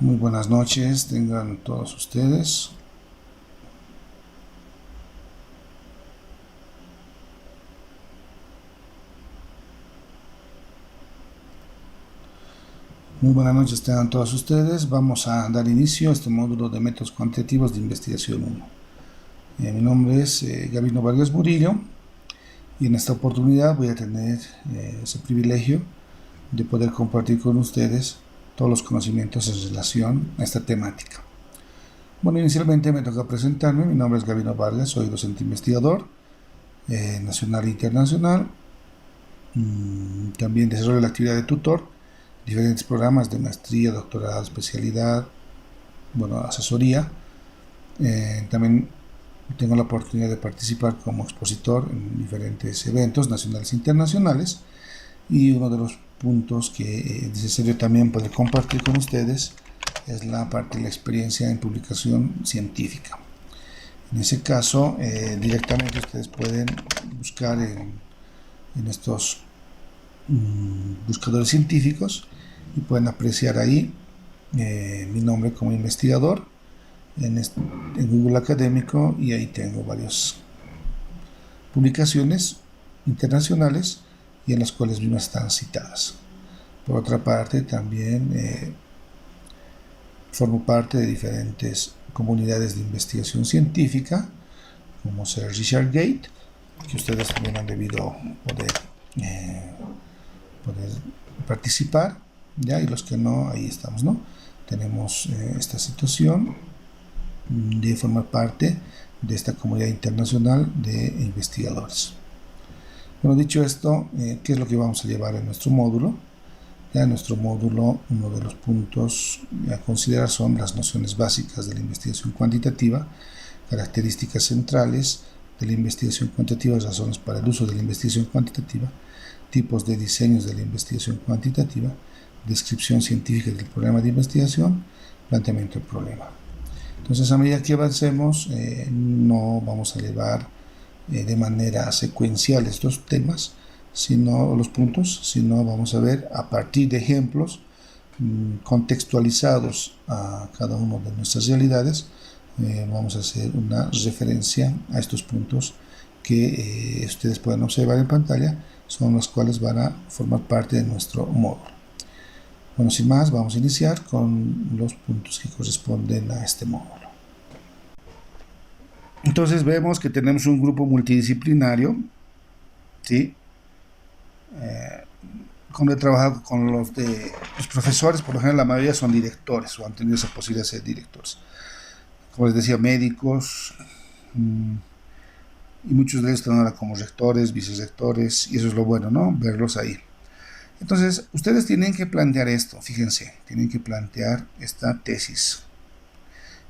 Muy buenas noches, tengan todos ustedes. Muy buenas noches, tengan todos ustedes. Vamos a dar inicio a este módulo de métodos cuantitativos de investigación 1. Mi nombre es Gabino Vargas Murillo y en esta oportunidad voy a tener ese privilegio de poder compartir con ustedes todos los conocimientos en relación a esta temática. Bueno, inicialmente me toca presentarme. Mi nombre es Gabino Vargas, soy docente investigador nacional e internacional. También desarrollo la actividad de tutor, diferentes programas de maestría, doctorado, especialidad, asesoría. También tengo la oportunidad de participar como expositor en diferentes eventos nacionales e internacionales, y uno de los puntos que es necesario también poder compartir con ustedes es la parte de la experiencia en publicación científica. En ese caso, directamente ustedes pueden buscar en estos buscadores científicos y pueden apreciar ahí mi nombre como investigador en Google Académico, y ahí tengo varias publicaciones internacionales y en las cuales mismas están citadas. Por otra parte, también formo parte de diferentes comunidades de investigación científica, como ser ResearchGate, que ustedes también han debido poder participar, ¿ya? Y los que no, ahí estamos, ¿no? Tenemos esta situación de formar parte de esta comunidad internacional de investigadores. Bueno, dicho esto, ¿qué es lo que vamos a llevar en nuestro módulo? Ya en nuestro módulo, uno de los puntos a considerar son las nociones básicas de la investigación cuantitativa, características centrales de la investigación cuantitativa, razones para el uso de la investigación cuantitativa, tipos de diseños de la investigación cuantitativa, descripción científica del problema de investigación, planteamiento del problema. Entonces, a medida que avancemos, no vamos a llevar de manera secuencial estos temas, sino los puntos, sino vamos a ver a partir de ejemplos contextualizados a cada una de nuestras realidades. Vamos a hacer una referencia a estos puntos que ustedes pueden observar en pantalla, son los cuales van a formar parte de nuestro módulo. Bueno, sin más, vamos a iniciar con los puntos que corresponden a este módulo. Entonces vemos que tenemos un grupo multidisciplinario, ¿sí? Como he trabajado con los profesores, por lo general la mayoría son directores o han tenido esa posibilidad de ser directores. Como les decía, médicos, y muchos de ellos están ahora como rectores, vicerrectores, y eso es lo bueno, ¿no? Verlos ahí. Entonces, ustedes tienen que plantear esto, fíjense, tienen que plantear esta tesis.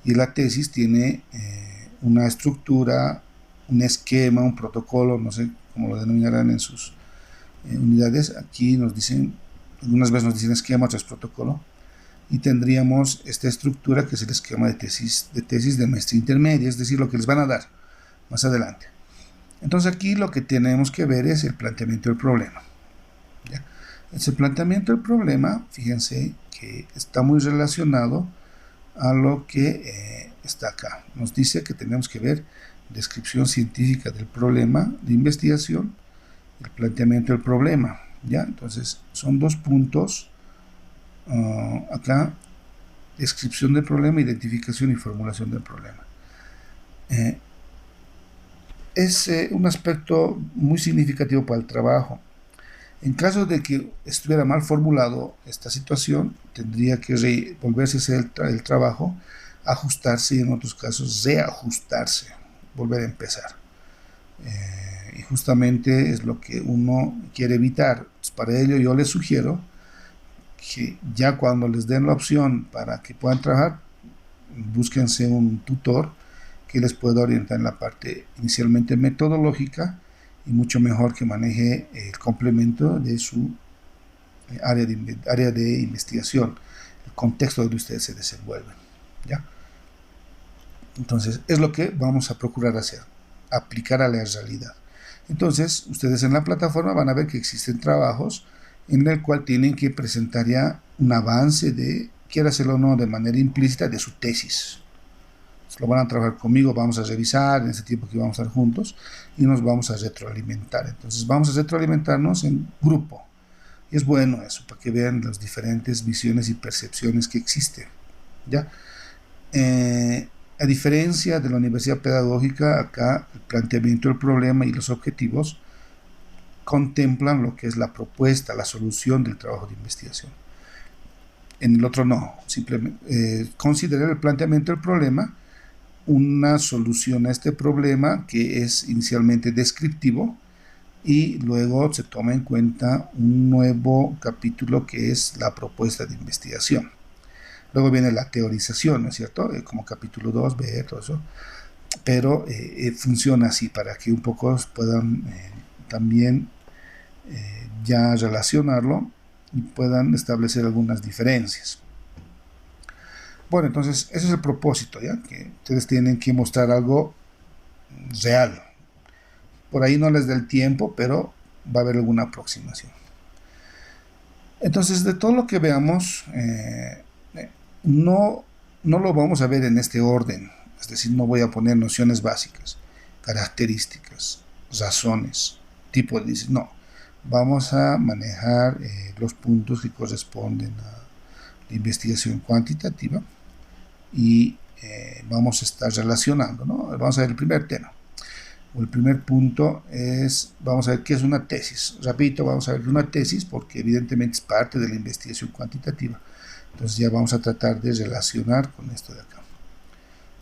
Y la tesis tiene una estructura, un esquema, un protocolo, no sé cómo lo denominarán en sus unidades. Aquí nos dicen, algunas veces nos dicen esquema, otras protocolo, y tendríamos esta estructura que es el esquema de tesis de maestría intermedia, es decir, lo que les van a dar más adelante. Entonces aquí lo que tenemos que ver es el planteamiento del problema, ¿ya? Ese planteamiento del problema, fíjense que está muy relacionado a lo que está acá. Nos dice que tenemos que ver descripción científica del problema de investigación, el planteamiento del problema, ¿ya? Entonces son dos puntos acá: descripción del problema, identificación y formulación del problema. Es un aspecto muy significativo para el trabajo. En caso de que estuviera mal formulado esta situación, tendría que volverse a hacer el trabajo, ajustarse, y en otros casos reajustarse, volver a empezar. Y justamente es lo que uno quiere evitar. Pues para ello yo les sugiero que ya cuando les den la opción para que puedan trabajar, búsquense un tutor que les pueda orientar en la parte inicialmente metodológica, y mucho mejor que maneje el complemento de su área de investigación, el contexto donde ustedes se desenvuelven, ¿ya? Entonces es lo que vamos a procurar hacer, aplicar a la realidad. Entonces ustedes en la plataforma van a ver que existen trabajos en el cual tienen que presentar ya un avance de quiera hacerlo o no de manera implícita, de su tesis. Lo van a trabajar conmigo, vamos a revisar en ese tiempo que vamos a estar juntos y nos vamos a retroalimentar. Entonces vamos a retroalimentarnos en grupo. Y es bueno eso, para que vean las diferentes visiones y percepciones que existen. ¿Ya? A diferencia de la universidad pedagógica, acá el planteamiento del problema y los objetivos contemplan lo que es la propuesta, la solución del trabajo de investigación. En el otro no, simplemente considerar el planteamiento del problema una solución a este problema que es inicialmente descriptivo y luego se toma en cuenta un nuevo capítulo que es la propuesta de investigación. Luego viene la teorización, ¿no es cierto? Como capítulo 2, B, todo eso. Pero funciona así para que un poco puedan también ya relacionarlo y puedan establecer algunas diferencias. Bueno, entonces ese es el propósito, ¿ya? Que ustedes tienen que mostrar algo real. Por ahí no les da el tiempo, pero va a haber alguna aproximación. Entonces, de todo lo que veamos, no lo vamos a ver en este orden. Es decir, no voy a poner nociones básicas, características, razones, tipo de diseño. No, vamos a manejar los puntos que corresponden a la investigación cuantitativa y vamos a estar relacionando, ¿no? Vamos a ver el primer tema. El primer punto es, vamos a ver qué es una tesis. Repito, vamos a ver una tesis porque evidentemente es parte de la investigación cuantitativa. Entonces ya vamos a tratar de relacionar con esto de acá.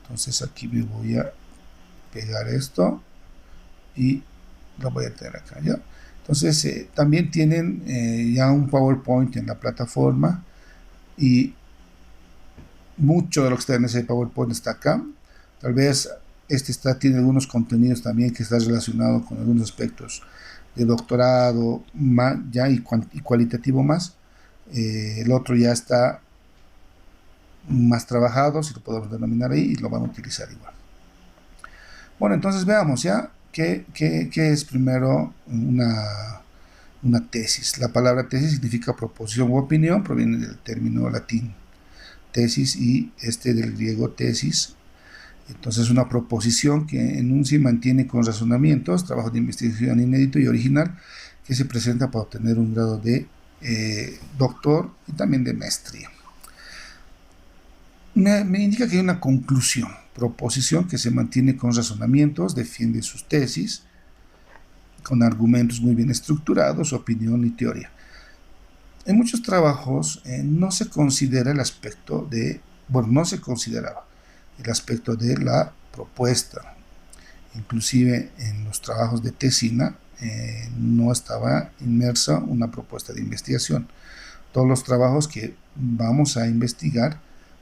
Entonces aquí me voy a pegar esto y lo voy a tener acá, ¿ya? Entonces también tienen ya un PowerPoint en la plataforma y mucho de lo que está en ese PowerPoint está acá. Tal vez tiene algunos contenidos también que está relacionado con algunos aspectos de doctorado ya y cualitativo más. El otro ya está más trabajado, si lo podemos denominar ahí, y lo van a utilizar igual. Bueno, entonces veamos ya qué es primero una tesis. La palabra tesis significa proposición u opinión, proviene del término latín tesis y del griego tesis. Entonces una proposición que enuncia y mantiene con razonamientos, trabajo de investigación inédito y original que se presenta para obtener un grado de doctor y también de maestría. Me indica que hay una conclusión, proposición que se mantiene con razonamientos, defiende sus tesis, con argumentos muy bien estructurados, opinión y teoría. En muchos trabajos no se considera el aspecto de, no se consideraba el aspecto de la propuesta. Inclusive en los trabajos de tesina no estaba inmersa una propuesta de investigación. Todos los trabajos que vamos a investigar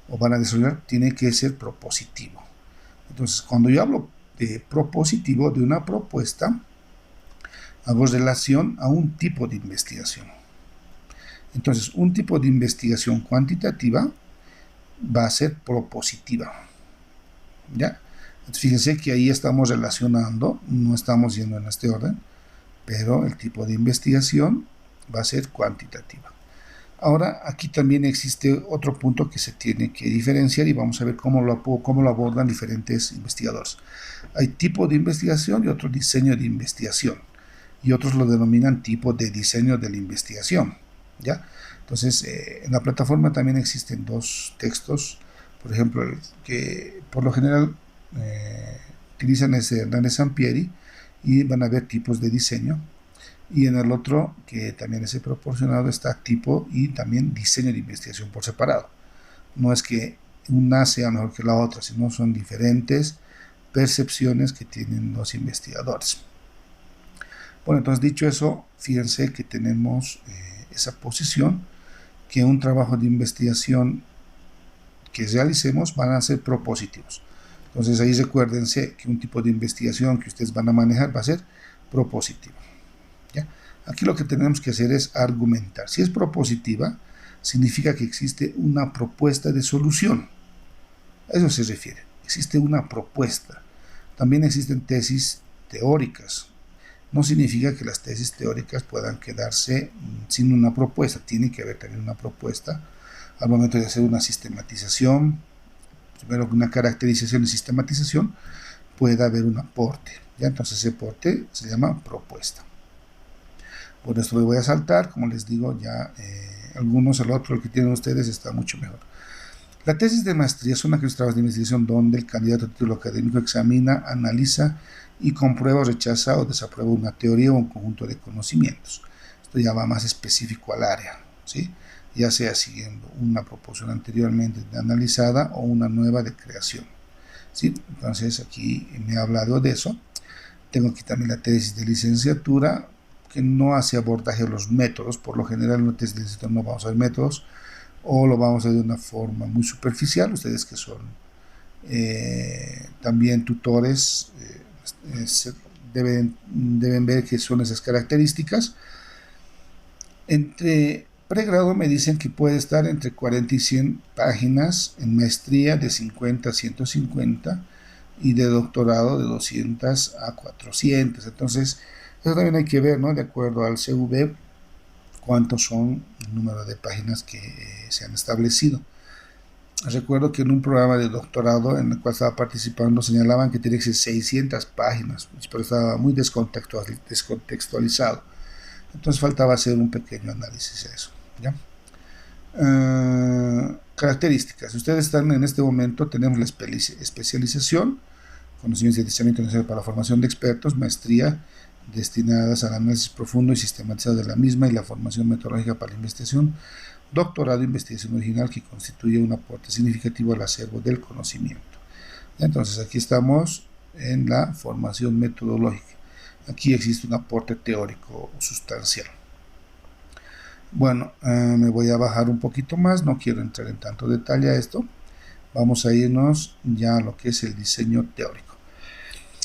o van a desarrollar tiene que ser propositivo. Entonces, cuando yo hablo de propositivo, de una propuesta, hago relación a un tipo de investigación. Entonces, un tipo de investigación cuantitativa va a ser propositiva. ¿Ya? Entonces, fíjense que ahí estamos relacionando, no estamos yendo en este orden, pero el tipo de investigación va a ser cuantitativa. Ahora, aquí también existe otro punto que se tiene que diferenciar y vamos a ver cómo lo abordan diferentes investigadores. Hay tipo de investigación y otro diseño de investigación, y otros lo denominan tipo de diseño de la investigación, ¿ya? Entonces, en la plataforma también existen dos textos, por ejemplo, que por lo general utilizan ese Hernández Sampieri y van a ver tipos de diseño. Y en el otro, que también es proporcionado, está tipo y también diseño de investigación por separado. No es que una sea mejor que la otra, sino son diferentes percepciones que tienen los investigadores. Bueno, entonces dicho eso, fíjense que tenemos esa posición, que un trabajo de investigación que realicemos van a ser propositivos. Entonces ahí recuérdense que un tipo de investigación que ustedes van a manejar va a ser propositivo. ¿Ya? Aquí lo que tenemos que hacer es argumentar. Si es propositiva, significa que existe una propuesta de solución. A eso se refiere. Existe una propuesta. También existen tesis teóricas. No significa que las tesis teóricas puedan quedarse sin una propuesta. Tiene que haber también una propuesta al momento de hacer una sistematización, primero una caracterización y sistematización, puede haber un aporte. ¿Ya? Entonces ese aporte se llama propuesta. Bueno, esto lo voy a saltar, como les digo, ya algunos, el otro, el que tienen ustedes, está mucho mejor. La tesis de maestría son aquellos trabajos de investigación donde el candidato a título académico examina, analiza y comprueba, rechaza o desaprueba una teoría o un conjunto de conocimientos. Esto ya va más específico al área, ¿sí? Ya sea siguiendo una proposición anteriormente analizada o una nueva de creación, ¿sí? Entonces aquí me he hablado de eso. Tengo aquí también la tesis de licenciatura, que no hace abordaje a los métodos. Por lo general en la tesis de licenciatura no vamos a ver métodos, o lo vamos a ver de una forma muy superficial. Ustedes que son también tutores deben ver qué son esas características. Entre pregrado me dicen que puede estar entre 40 y 100 páginas, en maestría de 50 a 150 y de doctorado de 200 a 400. Entonces eso también hay que ver, ¿no? De acuerdo al CV, cuántos son el número de páginas que se han establecido. Recuerdo que en un programa de doctorado en el cual estaba participando señalaban que tenía que ser 600 páginas, pero estaba muy descontextualizado. Entonces faltaba hacer un pequeño análisis de eso, ¿ya? Características. Ustedes están en este momento, tenemos la especialización, conocimientos y adiestramiento necesario para la formación de expertos, maestría, destinadas al análisis profundo y sistematizado de la misma y la formación metodológica para la investigación, doctorado, investigación original que constituye un aporte significativo al acervo del conocimiento. Entonces aquí estamos en la formación metodológica. Aquí existe un aporte teórico sustancial. Bueno, me voy a bajar un poquito más, no quiero entrar en tanto detalle a esto. Vamos a irnos ya a lo que es el diseño teórico.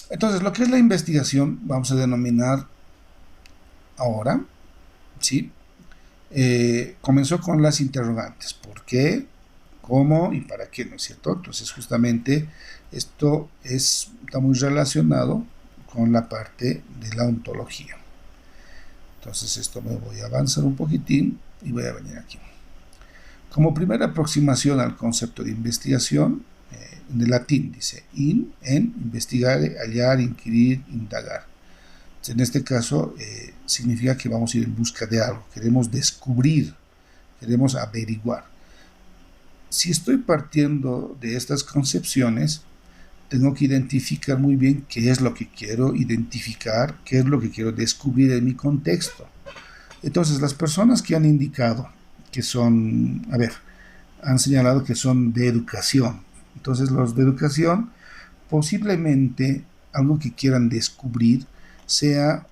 Entonces, lo que es la investigación, vamos a denominar ahora, ¿sí? Comenzó con las interrogantes: ¿por qué? ¿Cómo? ¿Y para qué? ¿No es cierto? Entonces, justamente esto está muy relacionado con la parte de la ontología. Entonces, esto me voy a avanzar un poquitín y voy a venir aquí. Como primera aproximación al concepto de investigación, en el latín dice in, en, investigare, hallar, inquirir, indagar. En este caso significa que vamos a ir en busca de algo, queremos descubrir, queremos averiguar. Si estoy partiendo de estas concepciones, tengo que identificar muy bien qué es lo que quiero identificar, qué es lo que quiero descubrir en mi contexto. Entonces, las personas que han indicado que son, han señalado que son de educación. Entonces, los de educación, posiblemente algo que quieran descubrir sea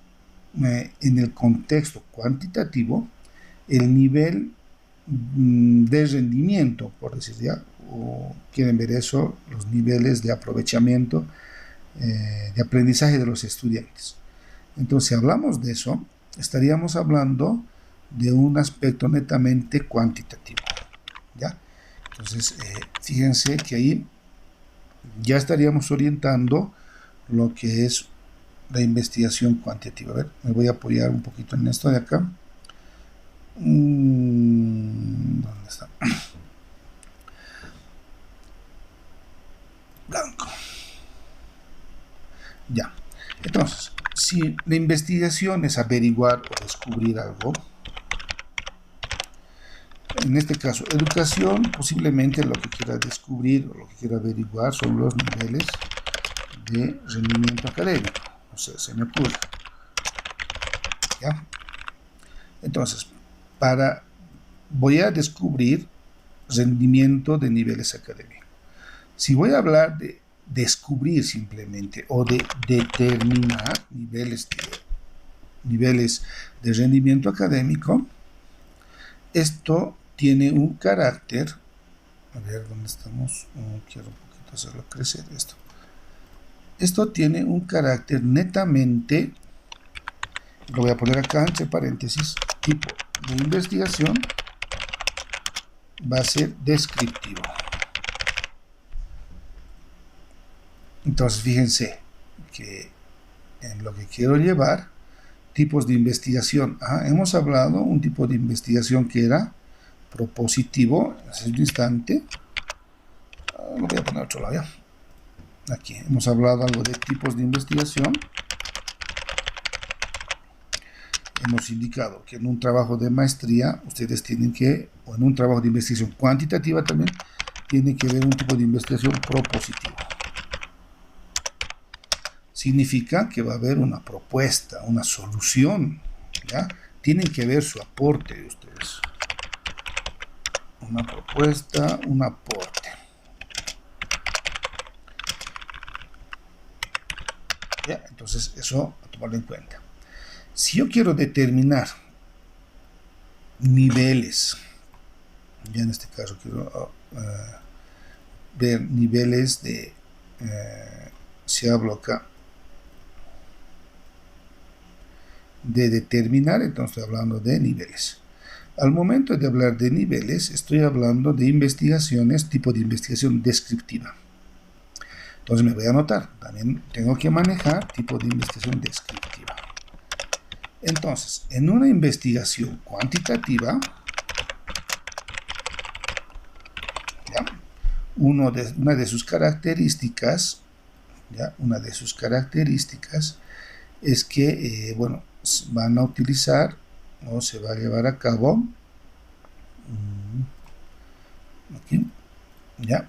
en el contexto cuantitativo el nivel de rendimiento, por decir ya, o quieren ver eso, los niveles de aprovechamiento, de aprendizaje de los estudiantes. Entonces, si hablamos de eso, estaríamos hablando de un aspecto netamente cuantitativo, ¿ya? Entonces, fíjense que ahí ya estaríamos orientando lo que es la investigación cuantitativa. A ver, me voy a apoyar un poquito en esto de acá. ¿Dónde está? Blanco. Ya. Entonces, si la investigación es averiguar o descubrir algo, en este caso, educación, posiblemente lo que quiera descubrir o lo que quiera averiguar son los niveles de rendimiento académico. O sea, se me ocurre. ¿Ya? Entonces, voy a descubrir rendimiento de niveles académicos. Si voy a hablar de descubrir simplemente o de determinar niveles de rendimiento académico, esto tiene un carácter, a ver dónde estamos, quiero un poquito hacerlo crecer esto. Esto tiene un carácter netamente, lo voy a poner acá entre paréntesis, tipo de investigación va a ser descriptivo. Entonces fíjense que en lo que quiero llevar, tipos de investigación. Hemos hablado un tipo de investigación que era propositivo. Hace un instante. Lo voy a poner a otro lado ya. Aquí hemos hablado algo de tipos de investigación. Hemos indicado que en un trabajo de maestría ustedes tienen que, o en un trabajo de investigación cuantitativa también, tiene que ver un tipo de investigación propositiva. Significa que va a haber una propuesta, una solución, ¿ya? Tienen que ver su aporte de ustedes. Una propuesta, un aporte. ¿Ya? Entonces, eso a tomarlo en cuenta. Si yo quiero determinar niveles, ya en este caso quiero ver niveles de, si hablo acá de determinar, entonces estoy hablando de niveles. Al momento de hablar de niveles, estoy hablando de investigaciones, tipo de investigación descriptiva. Entonces me voy a anotar, también tengo que manejar tipo de investigación descriptiva. Entonces, en una investigación cuantitativa, ¿ya? Una de sus características, ¿ya? Una de sus características es que, bueno, van a utilizar o se va a llevar a cabo aquí, ¿ya?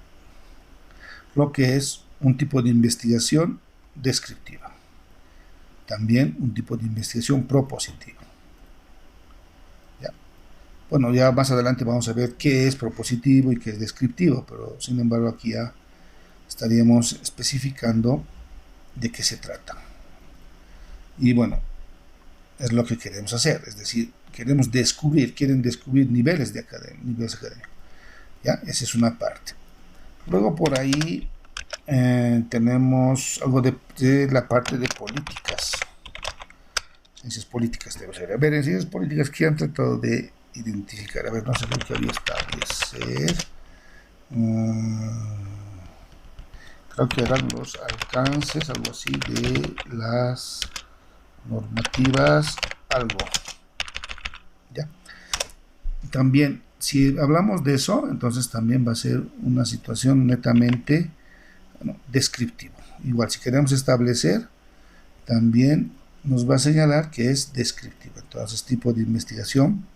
Lo que es un tipo de investigación descriptiva. También un tipo de investigación propositiva. ¿Ya? Bueno, ya más adelante vamos a ver qué es propositivo y qué es descriptivo, pero sin embargo aquí ya estaríamos especificando de qué se trata. Y bueno, es lo que queremos hacer, es decir, quieren descubrir niveles académicos. ¿Ya? Esa es una parte. Luego por ahí tenemos algo de la parte de políticas. Ciencias políticas debe ser. A ver, en ciencias políticas que han tratado de identificar. A ver, no sé lo que había establecer. Creo que eran los alcances, algo así, de las normativas, algo. ¿Ya? También, si hablamos de eso, entonces también va a ser una situación netamente descriptiva. Igual, si queremos establecer, también nos va a señalar que es descriptiva. Entonces, tipo de investigación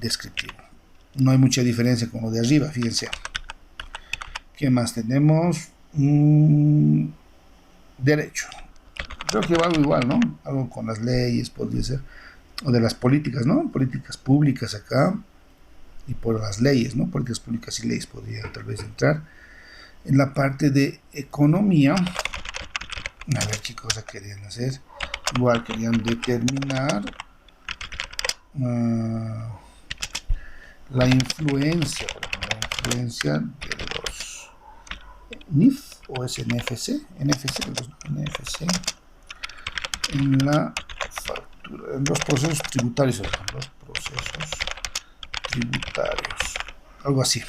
descriptiva. No hay mucha diferencia con lo de arriba, fíjense. ¿Qué más tenemos? Derecho. Creo que va algo igual, ¿no? Algo con las leyes podría ser. O de las políticas, ¿no? Políticas públicas acá. Y por las leyes, ¿no? Políticas públicas y leyes podría tal vez entrar. En la parte de economía, a ver qué cosa querían hacer. Igual querían determinar la influencia, de los NIF o es NFC, NFC en la factura, en los procesos tributarios, algo así.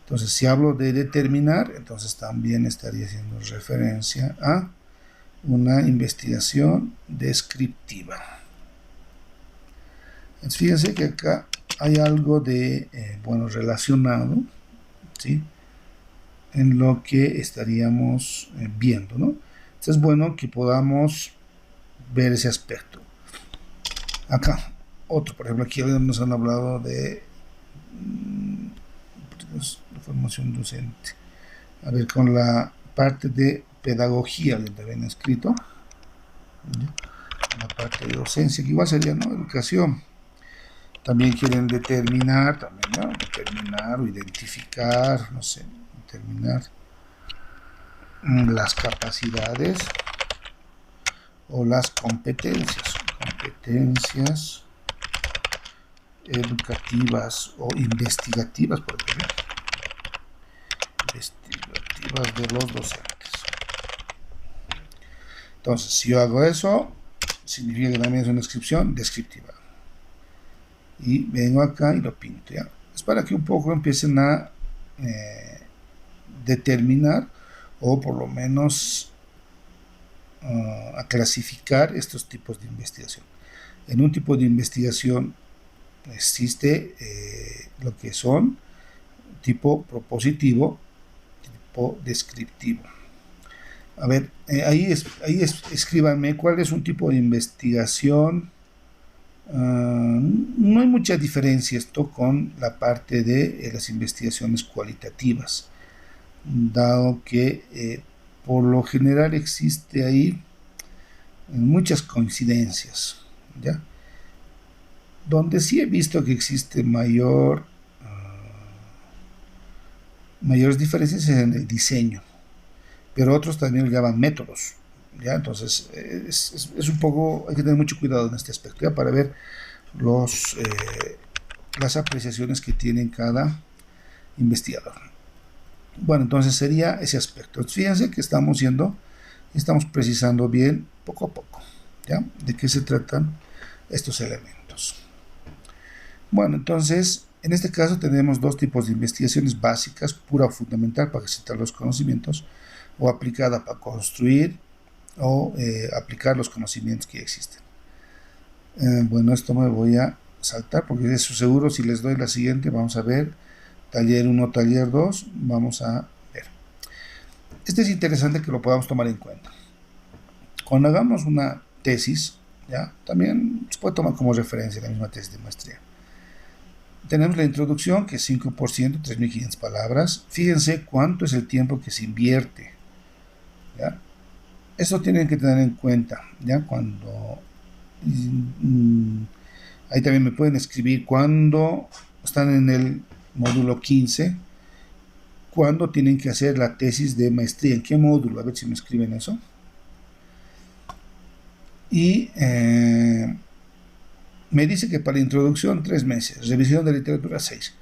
Entonces, si hablo de determinar, entonces también estaría haciendo referencia a una investigación descriptiva. Entonces, fíjense que acá hay algo de, bueno, relacionado, ¿sí? En lo que estaríamos viendo, ¿no? Entonces es bueno que podamos ver ese aspecto. Acá, otro, por ejemplo, aquí nos han hablado de formación docente. A ver, con la parte de pedagogía, que también he escrito, la parte de docencia, que igual sería, ¿no? Educación. También quieren determinar, también, ¿no? Determinar o identificar, no sé, determinar las capacidades o las competencias educativas o investigativas, por ejemplo, investigativas de los docentes. Entonces, si yo hago eso, significa que también es una descripción descriptiva. Y vengo acá y lo pinto, ¿ya? Es para que un poco empiecen a determinar o por lo menos a clasificar estos tipos de investigación. En un tipo de investigación existe lo que son tipo propositivo, tipo descriptivo. A ver, escríbanme cuál es un tipo de investigación. No hay mucha diferencia esto con la parte de las investigaciones cualitativas, dado que por lo general existe ahí muchas coincidencias, ¿ya? Donde sí he visto que existe mayores diferencias en el diseño, pero otros también lo llaman métodos, ¿ya? Entonces es un poco, hay que tener mucho cuidado en este aspecto, ¿ya? Para ver las apreciaciones que tiene cada investigador. Bueno, entonces sería ese aspecto. Fíjense que estamos precisando bien poco a poco, ¿ya? De qué se tratan estos elementos. Bueno, entonces, en este caso tenemos dos tipos de investigaciones básicas: pura o fundamental para citar los conocimientos, o aplicada para construir o aplicar los conocimientos que existen. Bueno, esto me voy a saltar porque eso seguro, si les doy la siguiente, vamos a ver taller 1, taller 2, vamos a ver. Este es interesante que lo podamos tomar en cuenta. Cuando hagamos una tesis, ¿ya? También se puede tomar como referencia la misma tesis de maestría. Tenemos la introducción, que es 5%, 3.500 palabras. Fíjense cuánto es el tiempo que se invierte, ¿ya? Esto tienen que tener en cuenta, ¿ya? Cuando ahí también me pueden escribir cuando están en el módulo 15, cuando tienen que hacer la tesis de maestría, en qué módulo, a ver si me escriben eso. Y me dice que para introducción 3 meses, revisión de literatura 6,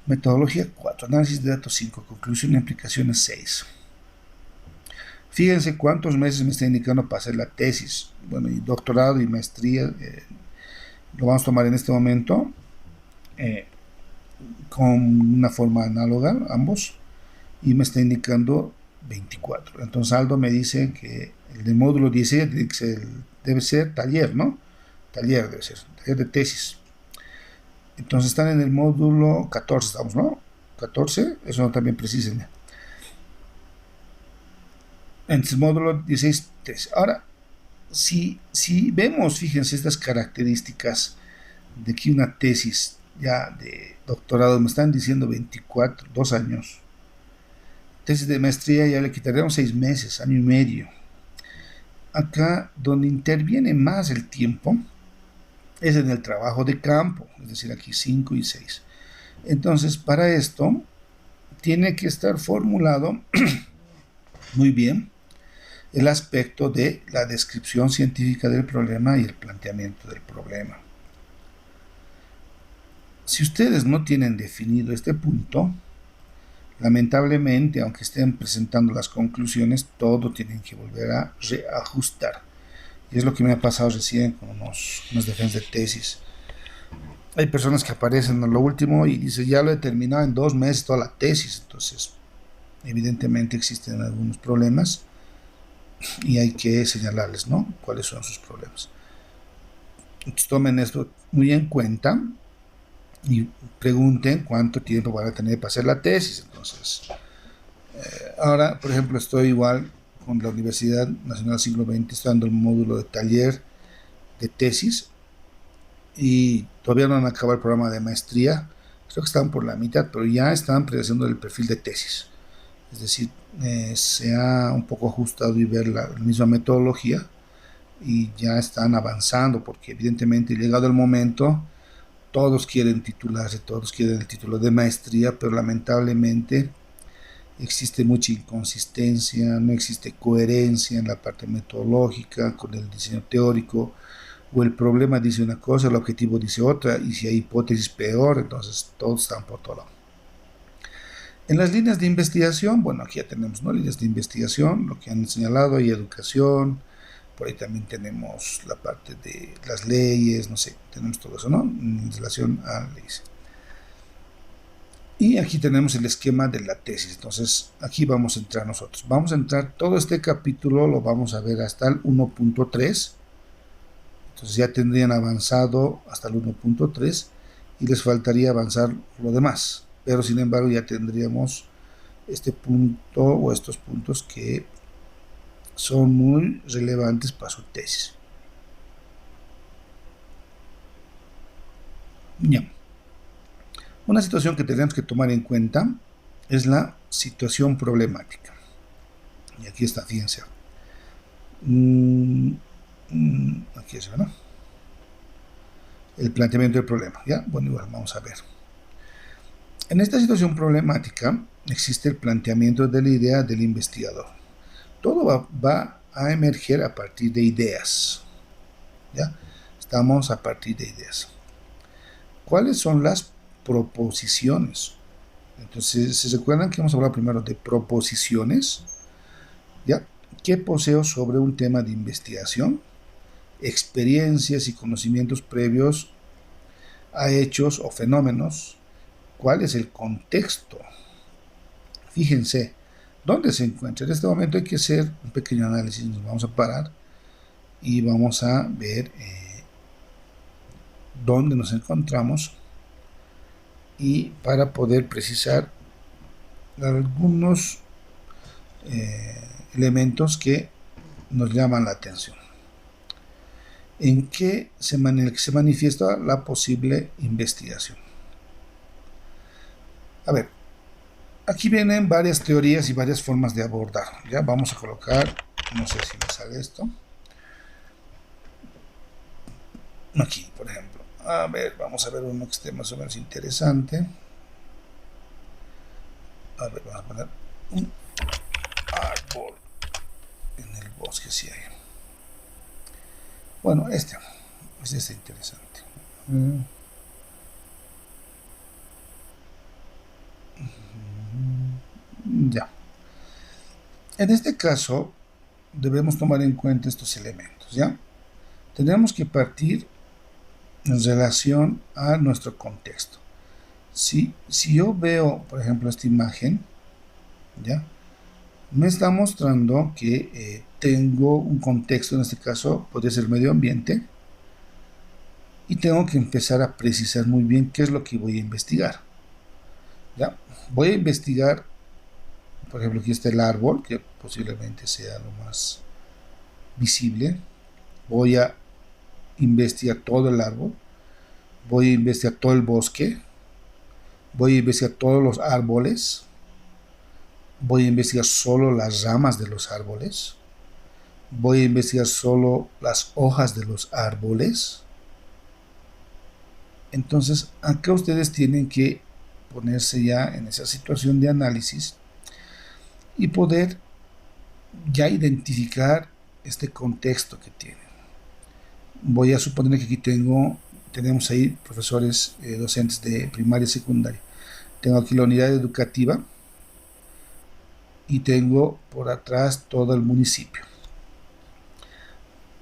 metodología 4, análisis de datos 5, conclusión y implicaciones 6. Fíjense cuántos meses me está indicando para hacer la tesis. Bueno, y doctorado y maestría lo vamos a tomar en este momento con una forma análoga, ambos, y me está indicando 24. Entonces Aldo me dice que el de módulo 16 debe ser taller, ¿no? Taller debe ser, taller de tesis. Entonces están en el módulo 14, estamos, ¿no? 14, eso también precisen. En el módulo 16, tesis. Ahora, si vemos, fíjense, estas características de que una tesis ya de doctorado me están diciendo 24, 2 años. Tesis de maestría ya le quitaríamos 6 meses, año y medio. Acá donde interviene más el tiempo es en el trabajo de campo, es decir, aquí 5 y 6. Entonces, para esto tiene que estar formulado muy bien el aspecto de la descripción científica del problema y el planteamiento del problema. Si ustedes no tienen definido este punto, lamentablemente, aunque estén presentando las conclusiones, todo tienen que volver a reajustar. Y es lo que me ha pasado recién con unas defensas de tesis. Hay personas que aparecen en lo último y dicen, ya lo he terminado en 2 meses toda la tesis. Entonces, evidentemente existen algunos problemas y hay que señalarles, ¿no?, cuáles son sus problemas. Entonces, tomen esto muy en cuenta y pregunten cuánto tiempo van a tener para hacer la tesis. Entonces, ahora, por ejemplo, estoy igual con la Universidad Nacional Siglo XX, estoy dando el módulo de taller de tesis y todavía no han acabado el programa de maestría. Creo que están por la mitad, pero ya están predeciendo el perfil de tesis. Es decir, se ha un poco ajustado y ver la misma metodología y ya están avanzando, porque evidentemente, llegado el momento, todos quieren titularse, todos quieren el título de maestría, pero lamentablemente existe mucha inconsistencia, no existe coherencia en la parte metodológica con el diseño teórico, o el problema dice una cosa, el objetivo dice otra, y si hay hipótesis peor, entonces todos están por todo lado. En las líneas de investigación, bueno, aquí ya tenemos, ¿no?, líneas de investigación, lo que han señalado, hay educación, por ahí también tenemos la parte de las leyes, no sé, tenemos todo eso, ¿no?, en relación a leyes. Y aquí tenemos el esquema de la tesis. Entonces, aquí vamos a entrar nosotros. Vamos a entrar, todo este capítulo lo vamos a ver hasta el 1.3. Entonces ya tendrían avanzado hasta el 1.3. y les faltaría avanzar lo demás, pero sin embargo ya tendríamos este punto o estos puntos que son muy relevantes para su tesis. Ya. Una situación que tenemos que tomar en cuenta es la situación problemática. Y aquí está, fíjense. Aquí es, ¿no? El planteamiento del problema, ¿ya? Bueno, igual vamos a ver. En esta situación problemática existe el planteamiento de la idea del investigador. Todo va a emerger a partir de ideas, ¿ya? Estamos a partir de ideas. ¿Cuáles son las proposiciones? Entonces, ¿se recuerdan que hemos hablado primero de proposiciones? ¿Ya? ¿Qué poseo sobre un tema de investigación? Experiencias y conocimientos previos a hechos o fenómenos. ¿Cuál es el contexto? Fíjense, ¿dónde se encuentra? En este momento hay que hacer un pequeño análisis. Nos vamos a parar y vamos a ver dónde nos encontramos y para poder precisar algunos elementos que nos llaman la atención. ¿En qué se manifiesta la posible investigación? A ver, aquí vienen varias teorías y varias formas de abordar. Ya vamos a colocar, no sé si me sale esto. Aquí, por ejemplo. A ver, vamos a ver uno que esté más o menos interesante. A ver, vamos a poner un árbol en el bosque, si hay. Bueno, este está interesante. Ya. En este caso, debemos tomar en cuenta estos elementos, ¿ya? Tenemos que partir en relación a nuestro contexto. Si yo veo, por ejemplo, esta imagen, ¿ya? Me está mostrando que tengo un contexto, en este caso podría ser medio ambiente, y tengo que empezar a precisar muy bien qué es lo que voy a investigar. ¿Ya? Voy a investigar, por ejemplo, aquí está el árbol, que posiblemente sea lo más visible. Voy a investigar todo el árbol, voy a investigar todo el bosque, voy a investigar todos los árboles, voy a investigar solo las ramas de los árboles, voy a investigar solo las hojas de los árboles. Entonces, acá ustedes tienen que ponerse ya en esa situación de análisis y poder ya identificar este contexto que tienen. Voy a suponer que aquí tenemos ahí profesores, docentes de primaria y secundaria. Tengo aquí la unidad educativa y tengo por atrás todo el municipio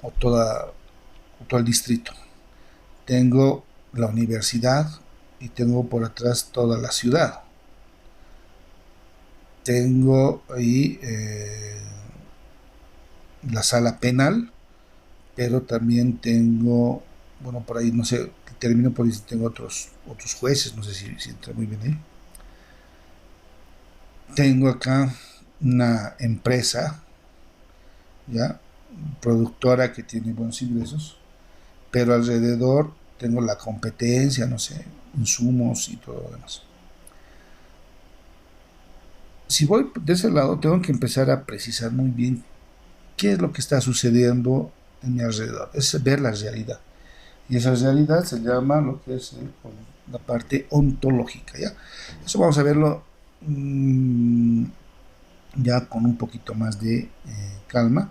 o todo el distrito. Tengo la universidad y tengo por atrás toda la ciudad. Tengo ahí la sala penal, pero también tengo, bueno, por ahí no sé, termino por ahí, tengo otros jueces, no sé si entra muy bien ahí. Tengo acá una empresa, ya, productora que tiene buenos ingresos, pero alrededor tengo la competencia, no sé, insumos y todo lo demás. Si voy de ese lado, tengo que empezar a precisar muy bien qué es lo que está sucediendo en mi alrededor. Es ver la realidad. Y esa realidad se llama lo que es la parte ontológica, ¿ya? Eso vamos a verlo ya con un poquito más de calma.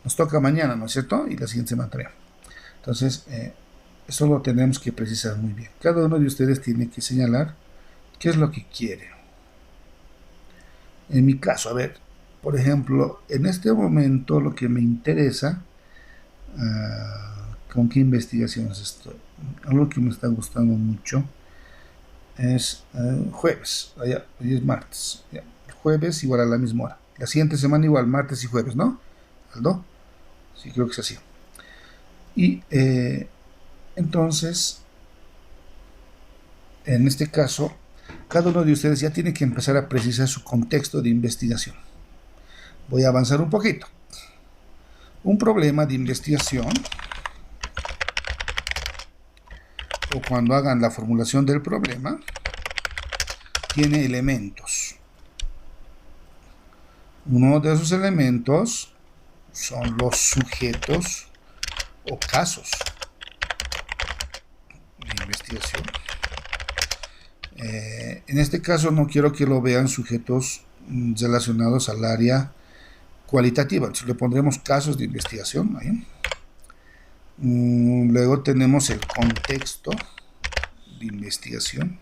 Nos toca mañana, ¿no es cierto? Y la siguiente semana también. Entonces, eso lo tenemos que precisar muy bien. Cada uno de ustedes tiene que señalar qué es lo que quiere. En mi caso, a ver, por ejemplo, en este momento lo que me interesa, ¿con qué investigaciones estoy? Algo que me está gustando mucho es jueves, hoy es martes, ya. Jueves igual a la misma hora. La siguiente semana igual, martes y jueves, ¿no? Aldo, sí, creo que es así. Y entonces, En este caso, cada uno de ustedes ya tiene que empezar a precisar su contexto de investigación. Voy a avanzar un poquito. Un problema de investigación, o cuando hagan la formulación del problema, tiene elementos. Uno de esos elementos son los sujetos o casos de investigación. En este caso no quiero que lo vean sujetos relacionados al área cualitativa, entonces le pondremos casos de investigación ahí. Luego tenemos el contexto de investigación.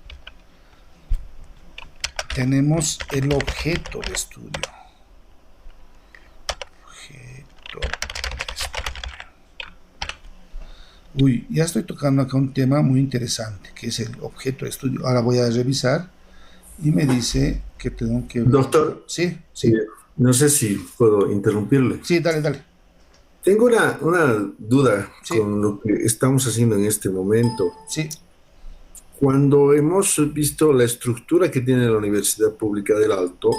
Tenemos el objeto de estudio. Uy, ya estoy tocando acá un tema muy interesante, que es el objeto de estudio. Ahora voy a revisar y me dice que tengo que... Doctor, Sí, sí. no sé si puedo interrumpirle. Sí, dale, dale. Tengo una duda Sí. con lo que estamos haciendo en este momento. Sí. Cuando hemos visto la estructura que tiene la Universidad Pública del Alto,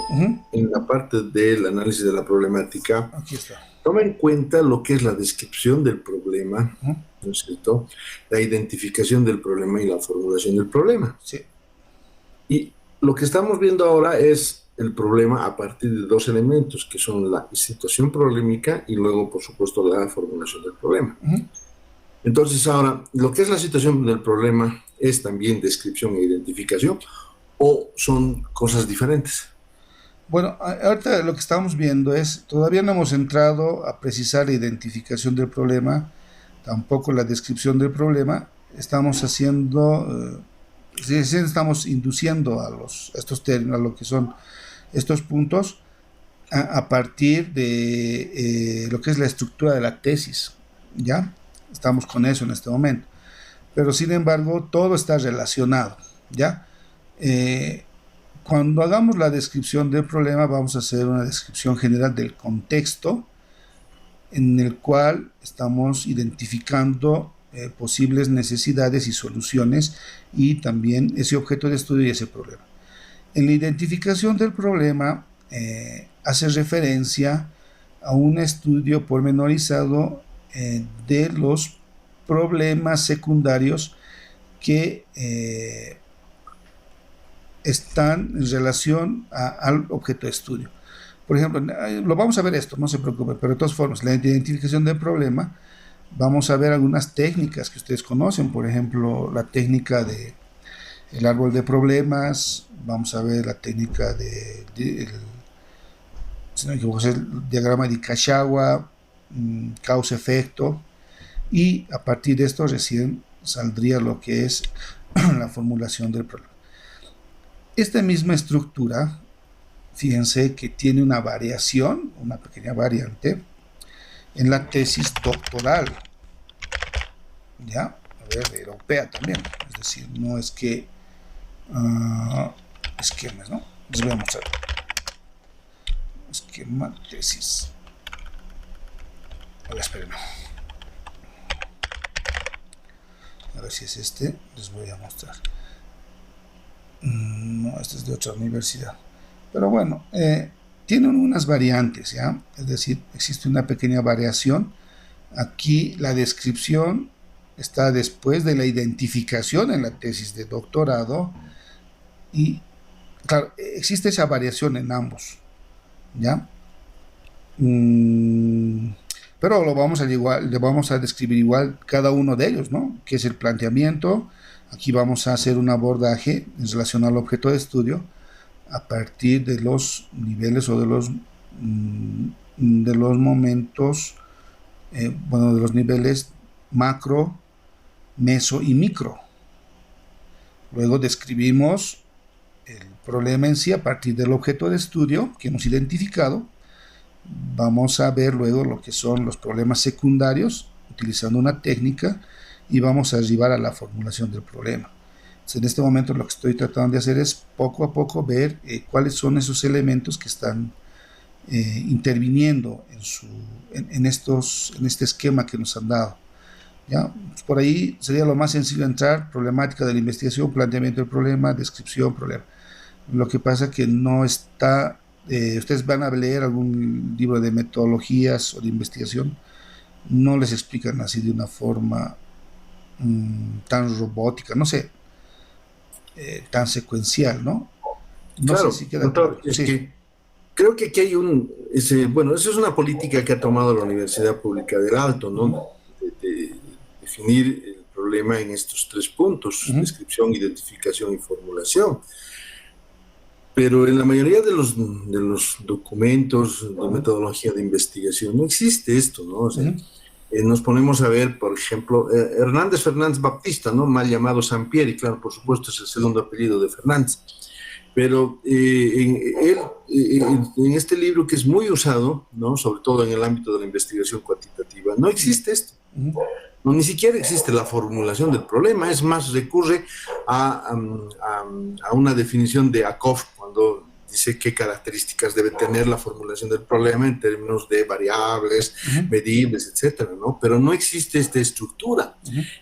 en la parte del análisis de la problemática, Aquí está. toma en cuenta lo que es la descripción del problema, ¿no es cierto? La identificación del problema y la formulación del problema. Sí. Y lo que estamos viendo ahora es el problema a partir de dos elementos, que son la situación problemática y luego, por supuesto, la formulación del problema. Entonces, ahora, lo que es la situación del problema es también descripción e identificación, o son cosas diferentes. Bueno, ahorita lo que estamos viendo es, todavía no hemos entrado a precisar la identificación del problema, tampoco la descripción del problema. Estamos haciendo, estamos induciendo a estos términos, a lo que son estos puntos, a partir de lo que es la estructura de la tesis, ¿ya? Estamos con eso en este momento. Pero sin embargo, todo está relacionado, ¿ya? Cuando hagamos la descripción del problema, vamos a hacer una descripción general del contexto en el cual estamos identificando posibles necesidades y soluciones, y también ese objeto de estudio y ese problema. En la identificación del problema hace referencia a un estudio pormenorizado de los problemas secundarios que están en relación al objeto de estudio. Por ejemplo, lo vamos a ver esto, no se preocupe, pero de todas formas, la identificación del problema, vamos a ver algunas técnicas que ustedes conocen, por ejemplo, la técnica de el árbol de problemas, vamos a ver la técnica el diagrama de Ikasawa, causa-efecto, y a partir de esto recién saldría lo que es la formulación del problema. Esta misma estructura, fíjense que tiene una variación, una pequeña variante, en la tesis doctoral, ¿ya? A ver, europea también, es decir, no es que esquemas, ¿no? Les voy a mostrar. Esquema, tesis. A ver, esperen. A ver si es este, les voy a mostrar. No, este es de otra universidad. Pero bueno, tienen unas variantes, ¿ya? Es decir, existe una pequeña variación. Aquí la descripción está después de la identificación en la tesis de doctorado, y claro, existe esa variación en ambos, ¿ya? Pero le vamos a describir igual cada uno de ellos, ¿no? Que es el planteamiento. Aquí vamos a hacer un abordaje en relación al objeto de estudio a partir de los niveles o de los momentos, bueno, de los niveles macro, meso y micro. Luego describimos el problema en sí a partir del objeto de estudio que hemos identificado. Vamos a ver luego lo que son los problemas secundarios utilizando una técnica, y vamos a arribar a la formulación del problema. Entonces, en este momento lo que estoy tratando de hacer es poco a poco ver cuáles son esos elementos que están interviniendo en este esquema que nos han dado. ¿ya? Por ahí sería lo más sencillo entrar, problemática de la investigación, planteamiento del problema, descripción, problema. Lo que pasa que no está, ustedes van a leer algún libro de metodologías o de investigación, no les explican así de una forma tan robótica, no sé, tan secuencial, ¿no? No sé Claro, si queda claro. doctor, es Sí. que creo que aquí hay bueno, eso es una política que ha tomado la Universidad Pública del Alto, Uh -huh. ¿no? De definir el problema en estos 3 puntos: Uh -huh. descripción, identificación y formulación. Pero en la mayoría de los documentos de metodología de investigación no existe esto, ¿no? O sea, nos ponemos a ver, por ejemplo, Hernández Fernández Baptista, ¿no? Mal llamado Sampieri, claro, por supuesto, es el segundo apellido de Fernández. Pero en este libro, que es muy usado, ¿no? Sobre todo en el ámbito de la investigación cuantitativa, no existe esto. No, ni siquiera existe la formulación del problema, es más, recurre a una definición de Ackoff, cuando dice qué características debe tener la formulación del problema en términos de variables, medibles, etcétera, ¿no? Pero no existe esta estructura.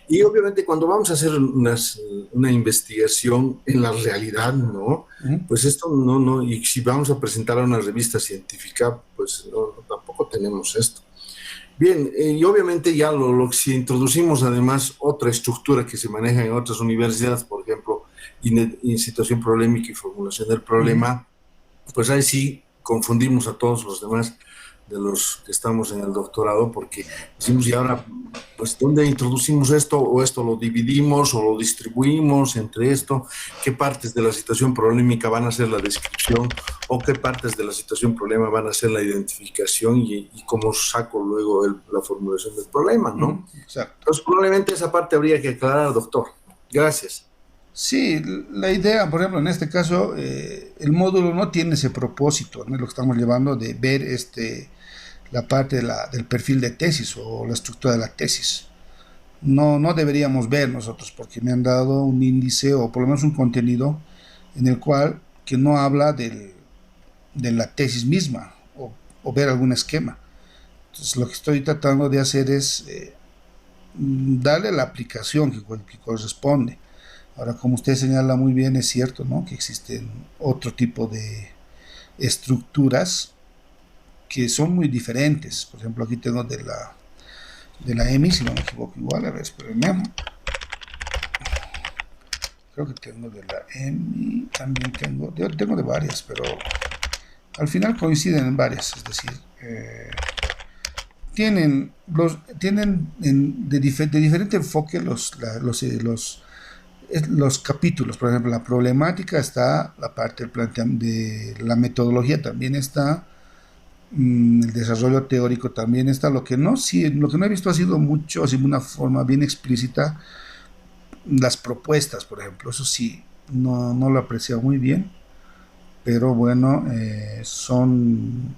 Y obviamente cuando vamos a hacer una investigación en la realidad, ¿no? Pues esto no, y si vamos a presentar a una revista científica, pues tampoco tenemos esto. Bien, y obviamente ya si introducimos además otra estructura que se maneja en otras universidades, por ejemplo, situación problemática y formulación del problema, pues ahí sí confundimos a todos los demás de los que estamos en el doctorado, porque decimos, y ahora, pues, ¿dónde introducimos esto? O esto lo dividimos o lo distribuimos entre esto. ¿Qué partes de la situación problemática van a ser la descripción? ¿O qué partes de la situación problema van a ser la identificación? Y cómo saco luego la formulación del problema, ¿no? Exacto. Entonces, probablemente esa parte habría que aclarar, doctor. Gracias. Sí, la idea, por ejemplo, en este caso, el módulo no tiene ese propósito, ¿no? Lo que estamos llevando de ver la parte del perfil de tesis o la estructura de la tesis. No deberíamos ver nosotros, porque me han dado un índice o por lo menos un contenido en el cual que no habla de la tesis misma o ver algún esquema. Entonces lo que estoy tratando de hacer es darle la aplicación que corresponde. Ahora, como usted señala muy bien, es cierto, ¿no? Que existen otro tipo de estructuras que son muy diferentes. Por ejemplo, aquí tengo de la EMI, si no me equivoco igual, a ver, espérenme. Creo que tengo de la EMI, también tengo de varias, pero al final coinciden en varias, es decir, tienen de diferente enfoque los capítulos. Por ejemplo, la problemática está, la parte de la metodología también está, el desarrollo teórico también está. Lo que no he visto ha sido mucho, así de una forma bien explícita, las propuestas, por ejemplo. Eso sí, no lo he apreciado muy bien, pero bueno, son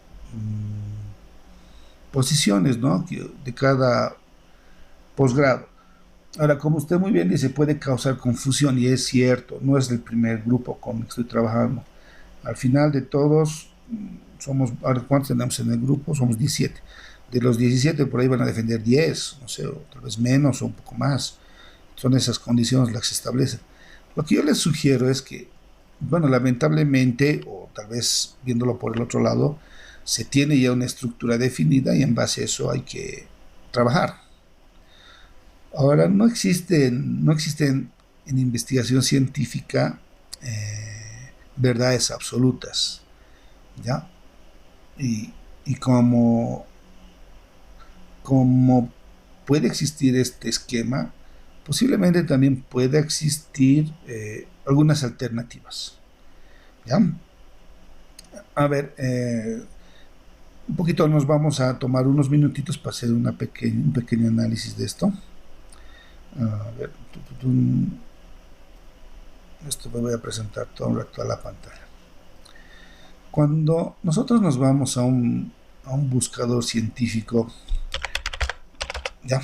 posiciones, ¿no? De cada posgrado. Ahora, como usted muy bien dice, puede causar confusión, y es cierto, no es el primer grupo con el que estoy trabajando. Al final de todos, ahora, ¿cuántos tenemos en el grupo? Somos 17. De los 17, por ahí van a defender 10, no sé, o tal vez menos o un poco más. Son esas condiciones las que se establecen. Lo que yo les sugiero es que, bueno, lamentablemente, o tal vez viéndolo por el otro lado, se tiene ya una estructura definida y en base a eso hay que trabajar. Ahora, no existen en investigación científica verdades absolutas, ¿ya? Y como puede existir este esquema, posiblemente también pueda existir algunas alternativas, ¿ya? A ver, un poquito nos vamos a tomar unos minutitos para hacer un pequeño análisis de esto. A ver, esto me voy a presentar todo un rato a la pantalla. Cuando nosotros nos vamos a un buscador científico, ¿ya?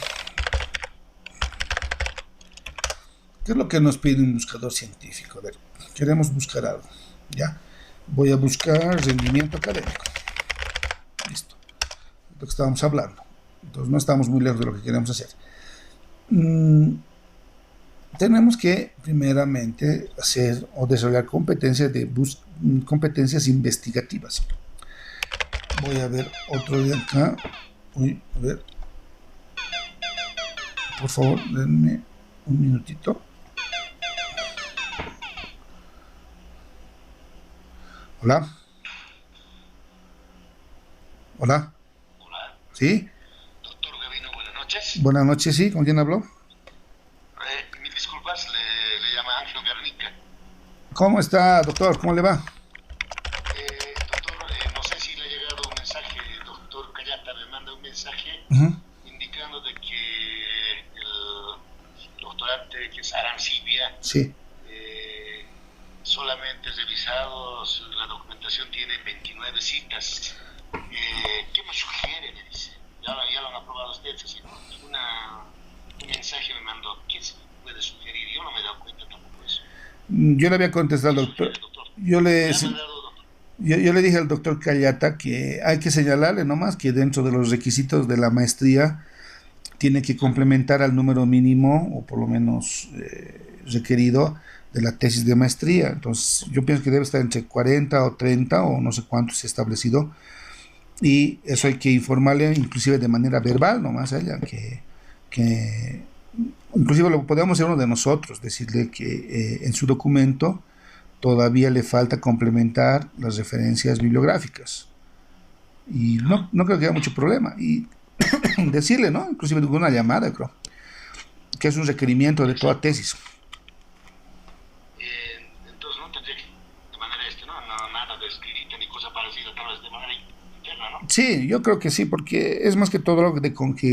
¿Qué es lo que nos pide un buscador científico? A ver, queremos buscar algo, ¿ya? Voy a buscar rendimiento académico. Listo. Lo que estábamos hablando. Entonces no estamos muy lejos de lo que queremos hacer. mm, tenemos que primeramente hacer o desarrollar competencias investigativas. Voy a ver otro de acá. Uy, a ver. Por favor, denme un minutito. Hola. Hola. Hola, ¿Sí? doctor Gavino, buenas noches. Buenas noches, ¿sí? ¿Con quién habló? Mil disculpas, le llama Ángel Garnica. ¿Cómo está, doctor? ¿Cómo le va? Doctor, no sé si le ha llegado un mensaje, el doctor Callata me manda un mensaje Ujú. indicando de que el doctorante que es Arancibia Sí. solamente revisados, la documentación tiene 29 citas. ¿Qué me sugiere? Me dice. Ya lo han aprobado ustedes, así, ¿no? Un mensaje me mandó. ¿Qué se puede sugerir? Yo no me he dado cuenta tampoco de eso. Yo le había contestado ¿Qué al doctor. sugiere, doctor? Yo le, Me ha mandado, doctor. yo le dije al doctor Callata que hay que señalarle nomás que dentro de los requisitos de la maestría tiene que complementar al número mínimo o por lo menos requerido de la tesis de maestría. Entonces yo pienso que debe estar entre 40 o 30 o no sé cuánto se ha establecido y eso hay que informarle inclusive de manera verbal nomás a ella que inclusive lo podemos hacer uno de nosotros, decirle que en su documento todavía le falta complementar las referencias bibliográficas y no creo que haya mucho problema y decirle, ¿no? Inclusive con una llamada, creo, que es un requerimiento de toda Exacto. tesis. Entonces no tendría que, de manera no, nada de escrita ni cosa parecida, tal vez de manera interna, ¿no? Sí, yo creo que sí, porque es más que todo lo que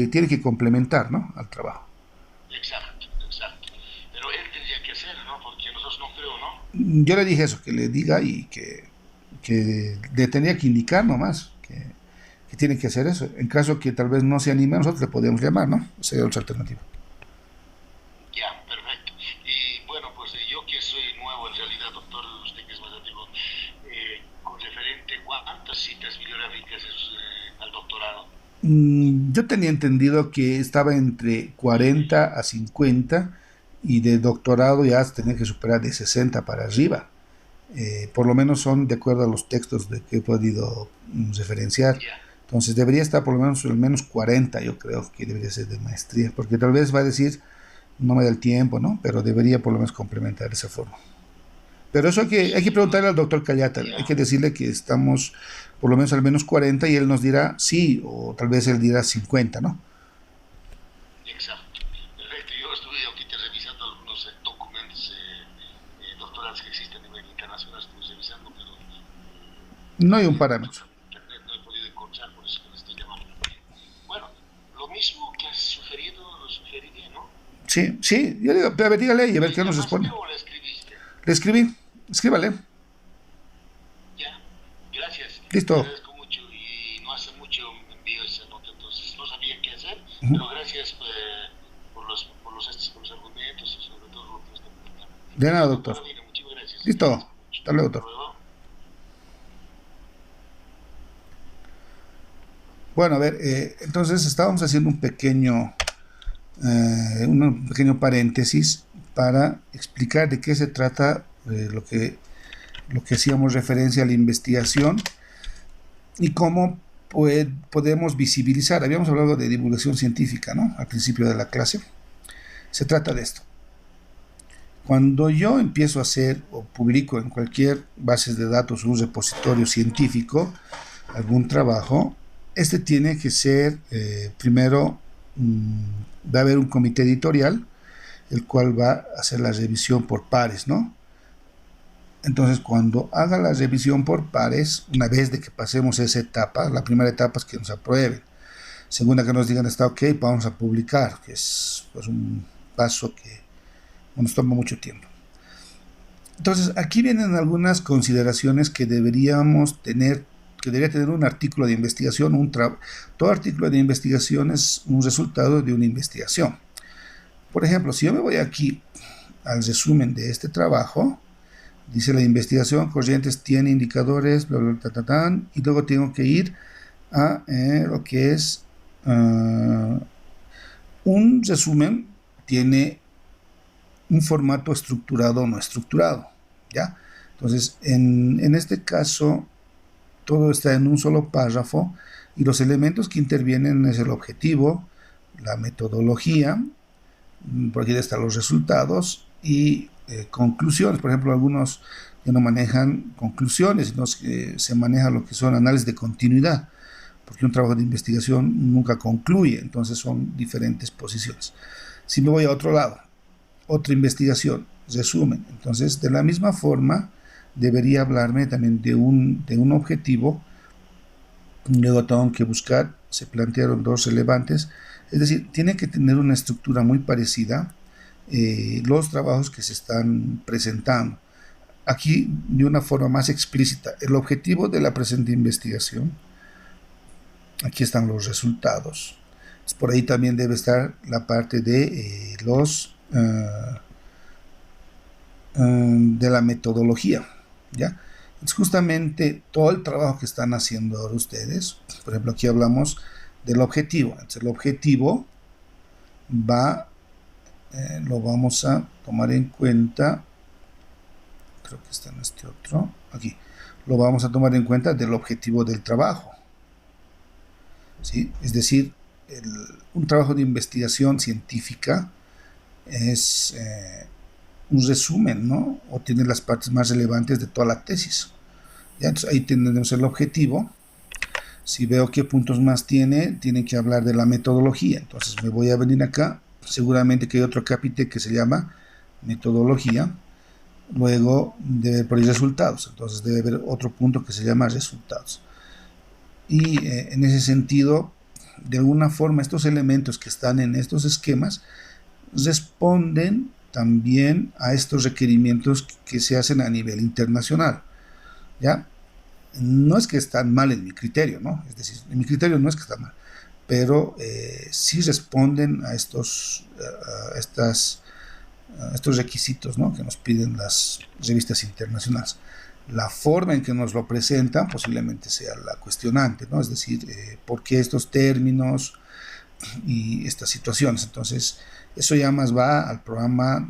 tiene que complementar, ¿no? Al trabajo. Exacto, exacto. Pero él tendría que hacer, ¿no? Porque nosotros no creo, ¿no? Yo le dije eso, que le diga y que le tenía que indicar nomás que tiene que hacer eso. En caso que tal vez no se anime, nosotros le podemos llamar, ¿no? Sería otra alternativa. Ya, perfecto. Y bueno, pues yo que soy nuevo en realidad, doctor, usted que es más antiguo, con referente cuántas citas bibliográficas es al doctorado. Yo tenía entendido que estaba entre 40 a 50 y de doctorado ya tenía que superar de 60 para arriba. Por lo menos son de acuerdo a los textos de que he podido referenciar. Ya, Entonces debería estar por lo menos al menos 40, yo creo que debería ser de maestría, porque tal vez va a decir, no me da el tiempo, ¿no? Pero debería por lo menos complementar de esa forma. Pero eso hay que sí, preguntarle al doctor Callata, hay que ya, decirle que estamos por lo menos al menos 40 y él nos dirá sí, o tal vez él dirá 50, ¿no? exacto. Perfecto. Yo estuve ahorita revisando algunos documentos doctorales que existen a nivel internacional, estuve revisando, pero No hay un todavía por parámetro. internet no he podido encontrar, por eso que le estoy llamando. Bueno, lo mismo que has sugerido, lo sugeriría, ¿no? Sí, sí, yo digo, a ver, dígale y a ver ¿Le qué nos llamaste responde. o le escribiste? Le escribí, escríbale, Ya, gracias, le listo. agradezco mucho y no hace mucho me envió esa nota, entonces no sabía qué hacer, Ujú. pero gracias por los argumentos y sobre todo lo que está comentando. De nada, Entonces, doctor. doctora Vina, muchas gracias, le Listo. agradezco mucho. Hasta luego, Hasta doctor. luego. Bueno, a ver, entonces estábamos haciendo un pequeño paréntesis para explicar de qué se trata lo que hacíamos referencia a la investigación y cómo podemos visibilizar. Habíamos hablado de divulgación científica, ¿no? Al principio de la clase. Se trata de esto. Cuando yo empiezo a hacer o publico en cualquier base de datos, un repositorio científico, algún trabajo, este tiene que ser, primero, va a haber un comité editorial, el cual va a hacer la revisión por pares, ¿no? Entonces, cuando haga la revisión por pares, una vez de que pasemos esa etapa, la primera etapa es que nos aprueben, segunda que nos digan está ok, vamos a publicar, que es pues, un paso que nos toma mucho tiempo. Entonces, aquí vienen algunas consideraciones que deberíamos tener, que debería tener un artículo de investigación, todo artículo de investigación es un resultado de una investigación. Por ejemplo, si yo me voy aquí al resumen de este trabajo, dice la investigación, Corrientes tiene indicadores, bla, bla, y luego tengo que ir a lo que es un resumen tiene un formato estructurado o no estructurado, ¿ya? Entonces, en este caso, todo está en un solo párrafo y los elementos que intervienen es el objetivo, la metodología, por aquí están los resultados y conclusiones. Por ejemplo, algunos ya no manejan conclusiones, sino que se maneja lo que son análisis de continuidad, porque un trabajo de investigación nunca concluye, entonces son diferentes posiciones. Si me voy a otro lado, otra investigación, resumen, entonces de la misma forma debería hablarme también de un objetivo. Luego tengo que buscar, se plantearon dos relevantes, es decir, tiene que tener una estructura muy parecida los trabajos que se están presentando. Aquí de una forma más explícita, el objetivo de la presente investigación, aquí están los resultados. Por ahí también debe estar la parte de de la metodología, ¿ya? Es justamente todo el trabajo que están haciendo ahora ustedes. Por ejemplo, aquí hablamos del objetivo. Entonces, el objetivo lo vamos a tomar en cuenta. Creo que está en este otro. Aquí. Lo vamos a tomar en cuenta del objetivo del trabajo. ¿Sí? Es decir, un trabajo de investigación científica es un resumen, ¿no? O tiene las partes más relevantes de toda la tesis. ¿Ya? Entonces ahí tenemos el objetivo. Si veo qué puntos más tiene que hablar de la metodología. Entonces me voy a venir acá. Seguramente que hay otro capítulo que se llama metodología. Luego debe haber por ahí resultados. Entonces debe haber otro punto que se llama resultados. Y en ese sentido, de alguna forma, estos elementos que están en estos esquemas responden también a estos requerimientos que se hacen a nivel internacional, ¿ya? No es que están mal en mi criterio, ¿no? Es decir, en mi criterio no es que están mal, pero sí responden a estos requisitos, ¿no? Que nos piden las revistas internacionales. La forma en que nos lo presentan posiblemente sea la cuestionante, ¿no? Es decir, ¿por qué estos términos y estas situaciones? Entonces, eso ya más va al programa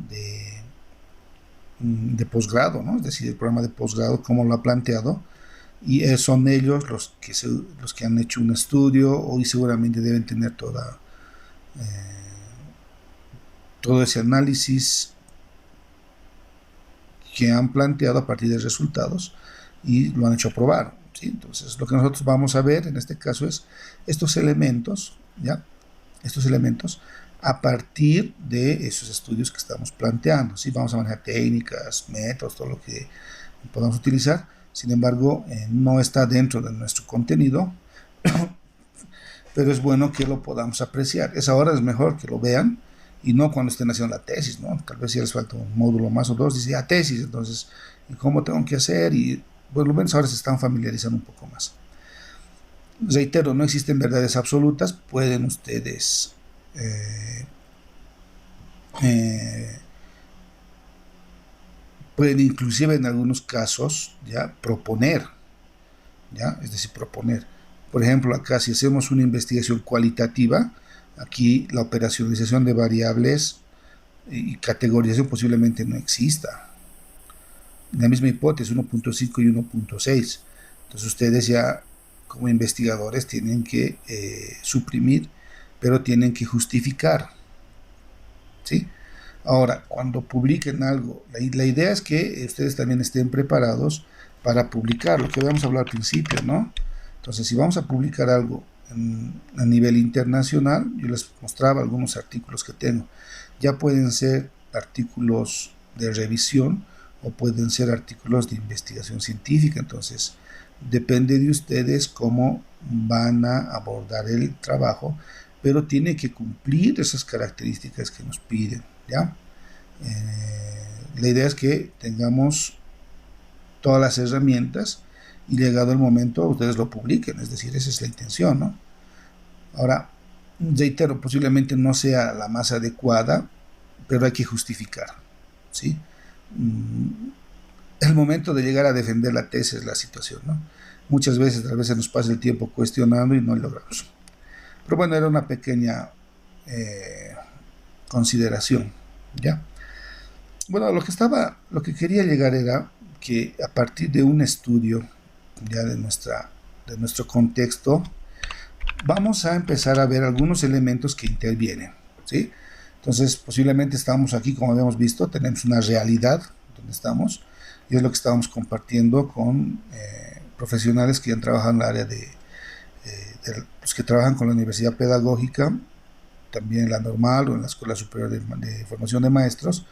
de posgrado, ¿no? Es decir, el programa de posgrado, cómo lo ha planteado, y son ellos los que han hecho un estudio y seguramente deben tener todo ese análisis que han planteado a partir de resultados y lo han hecho aprobar, ¿sí? Entonces, lo que nosotros vamos a ver en este caso es estos elementos, ¿ya? Estos elementos a partir de esos estudios que estamos planteando, ¿sí? Vamos a manejar técnicas, métodos, todo lo que podamos utilizar. Sin embargo, no está dentro de nuestro contenido, pero es bueno que lo podamos apreciar. Ahora es mejor que lo vean y no cuando estén haciendo la tesis, ¿no? Tal vez si les falta un módulo más o dos, dice, tesis, entonces, ¿y cómo tengo que hacer? Y por lo menos ahora se están familiarizando un poco más. Reitero, no existen verdades absolutas, pueden ustedes pueden inclusive en algunos casos ya proponer, ¿ya? Es decir, proponer. Por ejemplo, acá si hacemos una investigación cualitativa, aquí la operacionalización de variables y categorización posiblemente no exista. La misma hipótesis, 1.5 y 1.6. Entonces ustedes ya como investigadores tienen que suprimir, pero tienen que justificar, ¿sí? Ahora, cuando publiquen algo, la idea es que ustedes también estén preparados para publicar, lo que habíamos hablado al principio, ¿no? Entonces, si vamos a publicar algo a nivel internacional, yo les mostraba algunos artículos que tengo. Ya pueden ser artículos de revisión o pueden ser artículos de investigación científica. Entonces, depende de ustedes cómo van a abordar el trabajo, pero tiene que cumplir esas características que nos piden, ¿ya? La idea es que tengamos todas las herramientas y llegado el momento ustedes lo publiquen, es decir, esa es la intención, ¿no? Ahora, reitero, posiblemente no sea la más adecuada, pero hay que justificar, ¿sí? El momento de llegar a defender la tesis es la situación, ¿no? Muchas veces, tal vez se nos pasa el tiempo cuestionando y no lo logramos. Pero bueno, era una pequeña consideración, ¿ya? Bueno, lo que quería llegar era que a partir de un estudio ya de nuestro contexto, vamos a empezar a ver algunos elementos que intervienen, ¿sí? Entonces, posiblemente estamos aquí, como habíamos visto, tenemos una realidad donde estamos, y es lo que estábamos compartiendo con profesionales que han trabajado en el área de los que trabajan con la universidad pedagógica, también en la normal o en la Escuela Superior de Formación de Maestros,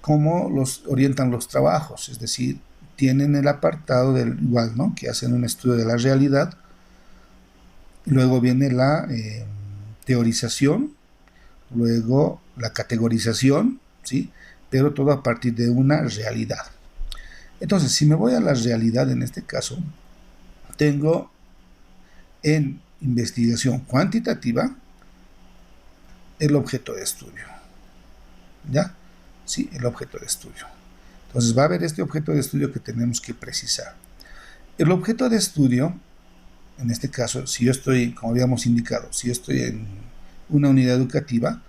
cómo los orientan los trabajos, es decir, tienen el apartado del igual, ¿no? Que hacen un estudio de la realidad, luego viene la teorización, luego la categorización, ¿sí? Pero todo a partir de una realidad. Entonces, si me voy a la realidad en este caso, tengo en investigación cuantitativa el objeto de estudio, ¿ya? Sí, el objeto de estudio. Entonces va a haber este objeto de estudio que tenemos que precisar. El objeto de estudio, en este caso, si yo estoy, como habíamos indicado, si yo estoy en una unidad educativa,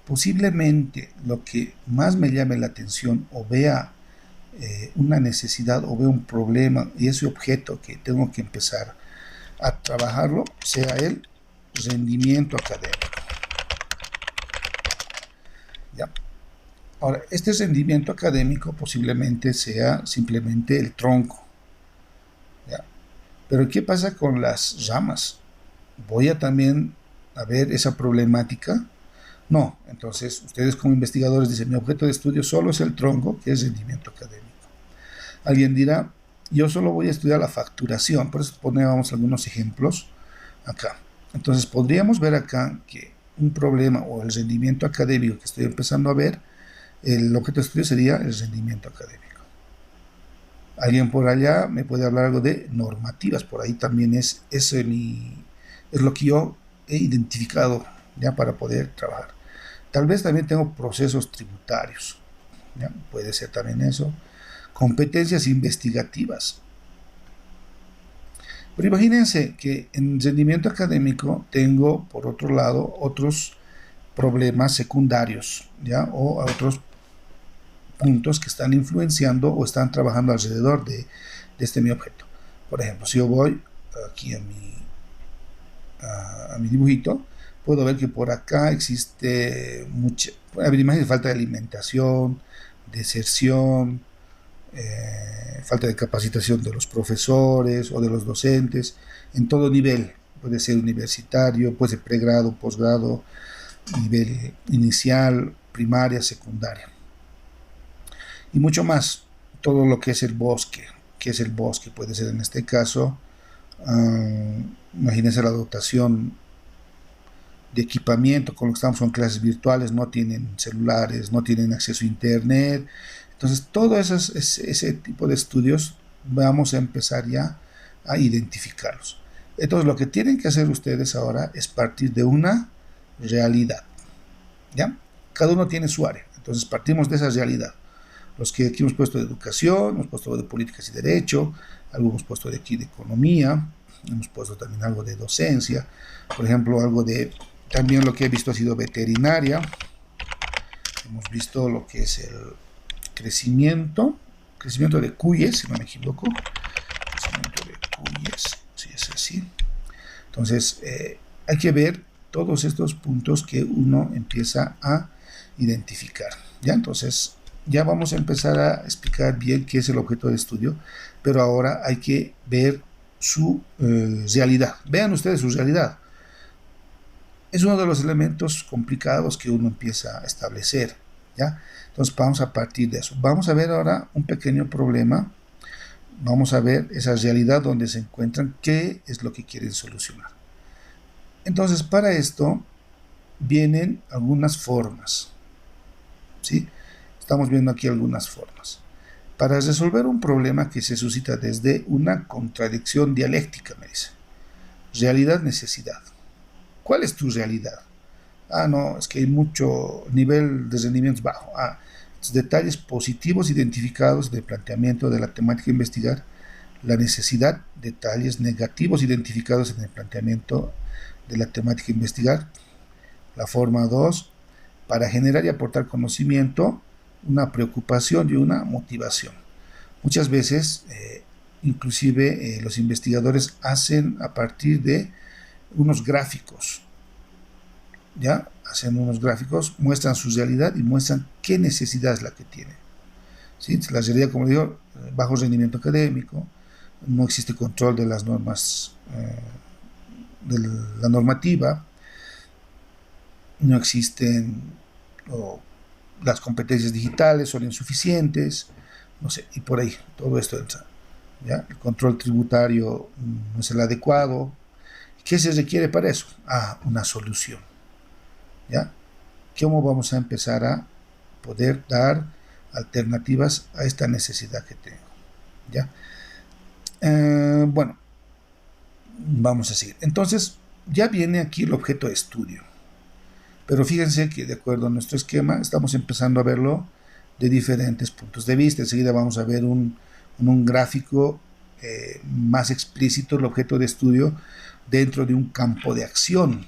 posiblemente lo que más me llame la atención o vea una necesidad o vea un problema y ese objeto que tengo que empezar a trabajarlo sea el rendimiento académico. ¿Ya? Ahora, este rendimiento académico posiblemente sea simplemente el tronco, ¿ya? Pero ¿qué pasa con las ramas? ¿Voy a también a ver esa problemática? No, entonces ustedes como investigadores dicen, mi objeto de estudio solo es el tronco, que es rendimiento académico. Alguien dirá, yo solo voy a estudiar la facturación, por eso poníamos algunos ejemplos acá. Entonces podríamos ver acá que un problema o el rendimiento académico que estoy empezando a ver, el objeto de estudio sería el rendimiento académico. Alguien por allá me puede hablar algo de normativas, por ahí también es lo que yo he identificado ya para poder trabajar. Tal vez también tengo procesos tributarios, ¿ya? Puede ser también eso. Competencias investigativas. Pero imagínense que en rendimiento académico tengo, por otro lado, otros problemas secundarios, ¿ya? O otros puntos que están influenciando o están trabajando alrededor de este mi objeto. Por ejemplo, si yo voy aquí a mi dibujito, puedo ver que por acá existe mucha imagen de falta de alimentación, deserción, falta de capacitación de los profesores o de los docentes en todo nivel, puede ser universitario, puede ser pregrado, posgrado, nivel inicial, primaria, secundaria y mucho más. Todo lo que es el bosque, que es el bosque, puede ser en este caso, imagínense la dotación de equipamiento, con lo que estamos con clases virtuales, no tienen celulares, no tienen acceso a internet. Entonces, todo ese tipo de estudios vamos a empezar ya a identificarlos. Entonces, lo que tienen que hacer ustedes ahora es partir de una realidad, ¿ya? Cada uno tiene su área, entonces partimos de esa realidad. Los que aquí hemos puesto de educación, hemos puesto de políticas y derecho, algo hemos puesto de aquí de economía, hemos puesto también algo de docencia, por ejemplo, algo de, también lo que he visto ha sido veterinaria, hemos visto lo que es el crecimiento de cuyes, si no me equivoco, crecimiento de cuyes, si es así. Entonces, hay que ver todos estos puntos que uno empieza a identificar, ¿ya? Entonces, ya vamos a empezar a explicar bien qué es el objeto de estudio, pero ahora hay que ver su realidad. Vean ustedes su realidad. Es uno de los elementos complicados que uno empieza a establecer, ¿ya? Entonces vamos a partir de eso. Vamos a ver ahora un pequeño problema. Vamos a ver esa realidad donde se encuentran, qué es lo que quieren solucionar. Entonces, para esto vienen algunas formas, ¿sí? Estamos viendo aquí algunas formas. Para resolver un problema que se suscita desde una contradicción dialéctica, me dice. Realidad, necesidad. ¿Cuál es tu realidad? No, es que hay mucho nivel de rendimientos bajo. Detalles positivos identificados del planteamiento de la temática a investigar. La necesidad, detalles negativos identificados en el planteamiento de la temática a investigar. La forma 2, para generar y aportar conocimiento, una preocupación y una motivación. Muchas veces, inclusive los investigadores hacen a partir de unos gráficos, ¿ya? Hacen unos gráficos, muestran su realidad y muestran qué necesidad es la que tienen. ¿Sí? La realidad, como digo, bajo rendimiento académico, no existe control de las normas, de la normativa, no existen las competencias digitales, son insuficientes, no sé, y por ahí todo esto entra. ¿Ya? El control tributario no es el adecuado. ¿Qué se requiere para eso? Una solución. ¿Ya? ¿Cómo vamos a empezar a poder dar alternativas a esta necesidad que tengo? ¿Ya? Bueno, vamos a seguir. Entonces, ya viene aquí el objeto de estudio. Pero fíjense que de acuerdo a nuestro esquema, estamos empezando a verlo de diferentes puntos de vista. Enseguida vamos a ver un gráfico más explícito, el objeto de estudio dentro de un campo de acción.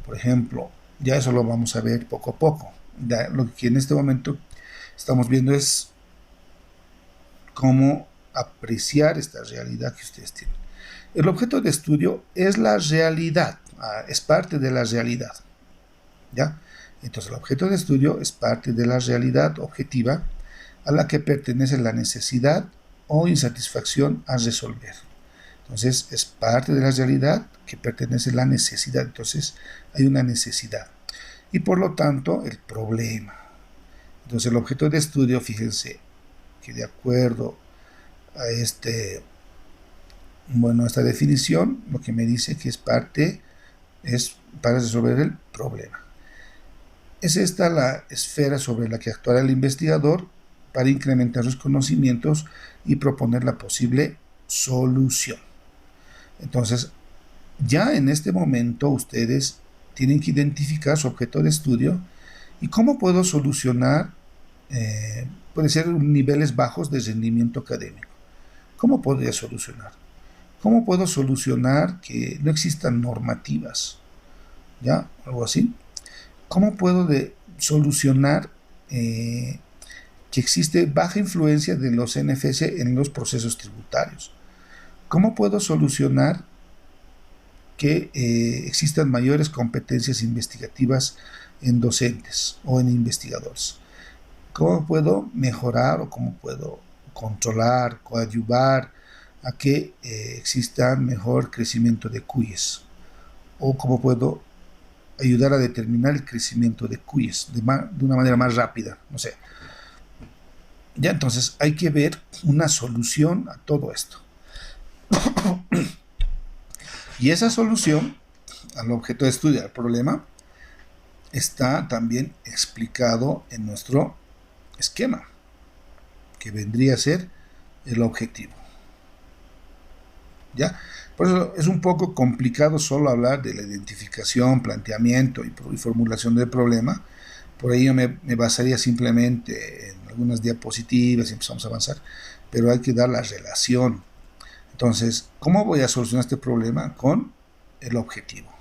Por ejemplo, ya eso lo vamos a ver poco a poco. Ya, lo que en este momento estamos viendo es cómo apreciar esta realidad que ustedes tienen. El objeto de estudio es la realidad, es parte de la realidad. ¿Ya? Entonces el objeto de estudio es parte de la realidad objetiva a la que pertenece la necesidad o insatisfacción a resolver. Entonces es parte de la realidad que pertenece a la necesidad. Entonces hay una necesidad y por lo tanto el problema. Entonces el objeto de estudio, fíjense que de acuerdo a esta definición, lo que me dice que es para resolver el problema. Es esta la esfera sobre la que actuará el investigador para incrementar sus conocimientos y proponer la posible solución. Entonces, ya en este momento ustedes tienen que identificar su objeto de estudio y cómo puedo solucionar, puede ser niveles bajos de rendimiento académico. ¿Cómo podría solucionar? ¿Cómo puedo solucionar que no existan normativas? ¿Ya? Algo así. ¿Cómo puedo solucionar que existe baja influencia de los NFS en los procesos tributarios? ¿Cómo puedo solucionar que existan mayores competencias investigativas en docentes o en investigadores? ¿Cómo puedo mejorar o cómo puedo controlar, coadyuvar a que exista mejor crecimiento de CUIES? ¿O cómo puedo ayudar a determinar el crecimiento de CUIES de una manera más rápida? No sé. Ya, entonces hay que ver una solución a todo esto. Y esa solución al objeto de estudio, al problema, está también explicado en nuestro esquema, que vendría a ser el objetivo. ¿Ya? Por eso es un poco complicado solo hablar de la identificación, planteamiento y formulación del problema. Por ello me basaría simplemente en algunas diapositivas y empezamos a avanzar, pero hay que dar la relación. Entonces, ¿cómo voy a solucionar este problema? Con el objetivo.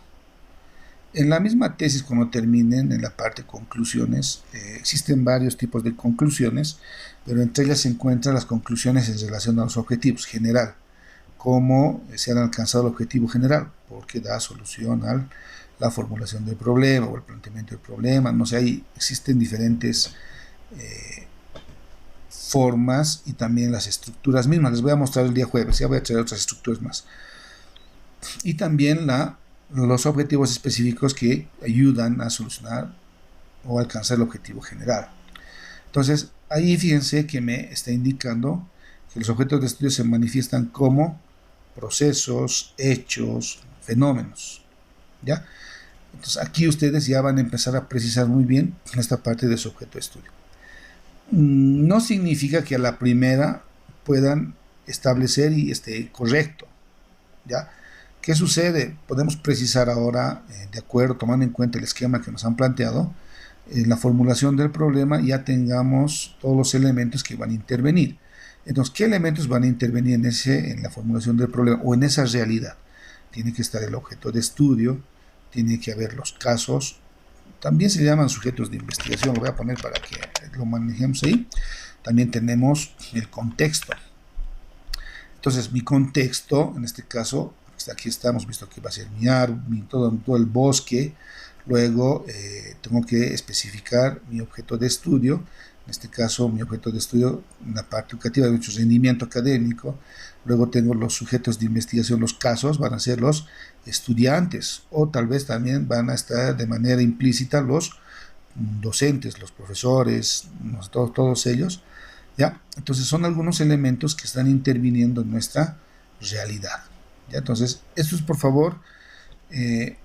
En la misma tesis, cuando terminen en la parte conclusiones, existen varios tipos de conclusiones, pero entre ellas se encuentran las conclusiones en relación a los objetivos general. Cómo se han alcanzado el objetivo general, porque da solución a la formulación del problema o el planteamiento del problema. No sé, ahí existen diferentes formas y también las estructuras mismas. Les voy a mostrar el día jueves, ya voy a traer otras estructuras más. Y también los objetivos específicos que ayudan a solucionar o alcanzar el objetivo general. Entonces, ahí fíjense que me está indicando que los objetos de estudio se manifiestan como procesos, hechos, fenómenos. ¿Ya? Entonces, aquí ustedes ya van a empezar a precisar muy bien esta parte de su objeto de estudio. No significa que a la primera puedan establecer y esté correcto. ¿Ya? ¿Qué sucede? Podemos precisar ahora, de acuerdo, tomando en cuenta el esquema que nos han planteado, en la formulación del problema ya tengamos todos los elementos que van a intervenir. Entonces, ¿qué elementos van a intervenir en la formulación del problema o en esa realidad? Tiene que estar el objeto de estudio, tiene que haber los casos también se llaman sujetos de investigación, lo voy a poner para que lo manejemos ahí. También tenemos el contexto. Entonces, mi contexto, en este caso, aquí hemos visto que va a ser mi árbol, todo el bosque. Luego tengo que especificar mi objeto de estudio. En este caso, mi objeto de estudio, en la parte educativa, de mucho rendimiento académico. Luego tengo los sujetos de investigación, los casos van a ser los estudiantes, o tal vez también van a estar de manera implícita los docentes, los profesores, todos ellos. ¿Ya? Entonces son algunos elementos que están interviniendo en nuestra realidad. ¿Ya? Entonces, esto es, por favor,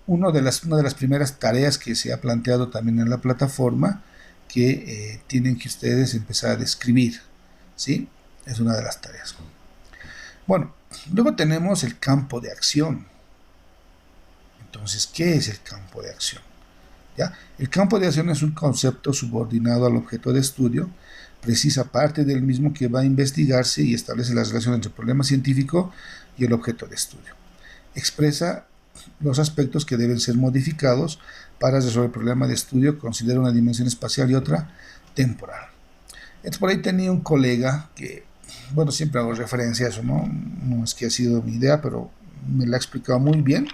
una de las primeras tareas que se ha planteado también en la plataforma, que tienen que ustedes empezar a describir, ¿sí? Es una de las tareas. Bueno, luego tenemos el campo de acción. Entonces, ¿qué es el campo de acción? ¿Ya? El campo de acción es un concepto subordinado al objeto de estudio, precisa parte del mismo que va a investigarse y establece la relación entre el problema científico y el objeto de estudio. Expresa los aspectos que deben ser modificados para resolver el problema de estudio, considera una dimensión espacial y otra temporal. Entonces, por ahí tenía un colega que, bueno, siempre hago referencia a eso, no es que ha sido mi idea, pero me la ha explicado muy bien.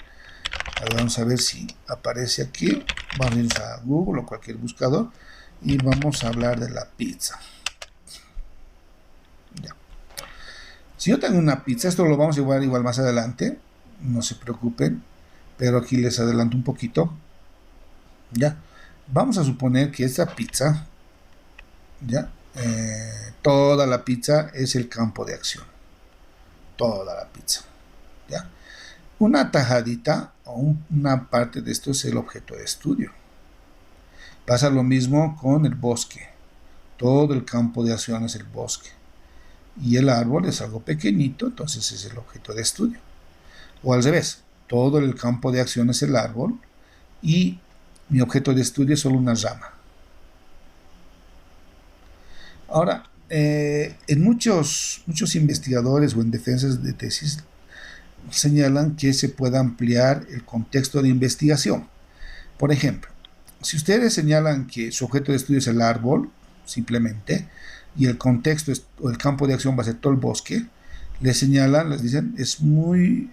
Ahora vamos a ver si aparece aquí. Vamos a ir a Google o cualquier buscador y vamos a hablar de la pizza. Ya. Si yo tengo una pizza, esto lo vamos a llevar igual más adelante, no se preocupen, pero aquí les adelanto un poquito. Ya, vamos a suponer que esta pizza, ya, toda la pizza es el campo de acción, toda la pizza, ya. Una tajadita o una parte de esto es el objeto de estudio. Pasa lo mismo con el bosque, todo el campo de acción es el bosque, y el árbol es algo pequeñito, entonces es el objeto de estudio. O al revés, todo el campo de acción es el árbol y mi objeto de estudio es solo una rama. Ahora, en muchos investigadores o en defensas de tesis señalan que se puede ampliar el contexto de investigación. Por ejemplo, si ustedes señalan que su objeto de estudio es el árbol, simplemente, y el contexto o el campo de acción va a ser todo el bosque, les señalan, les dicen, es muy,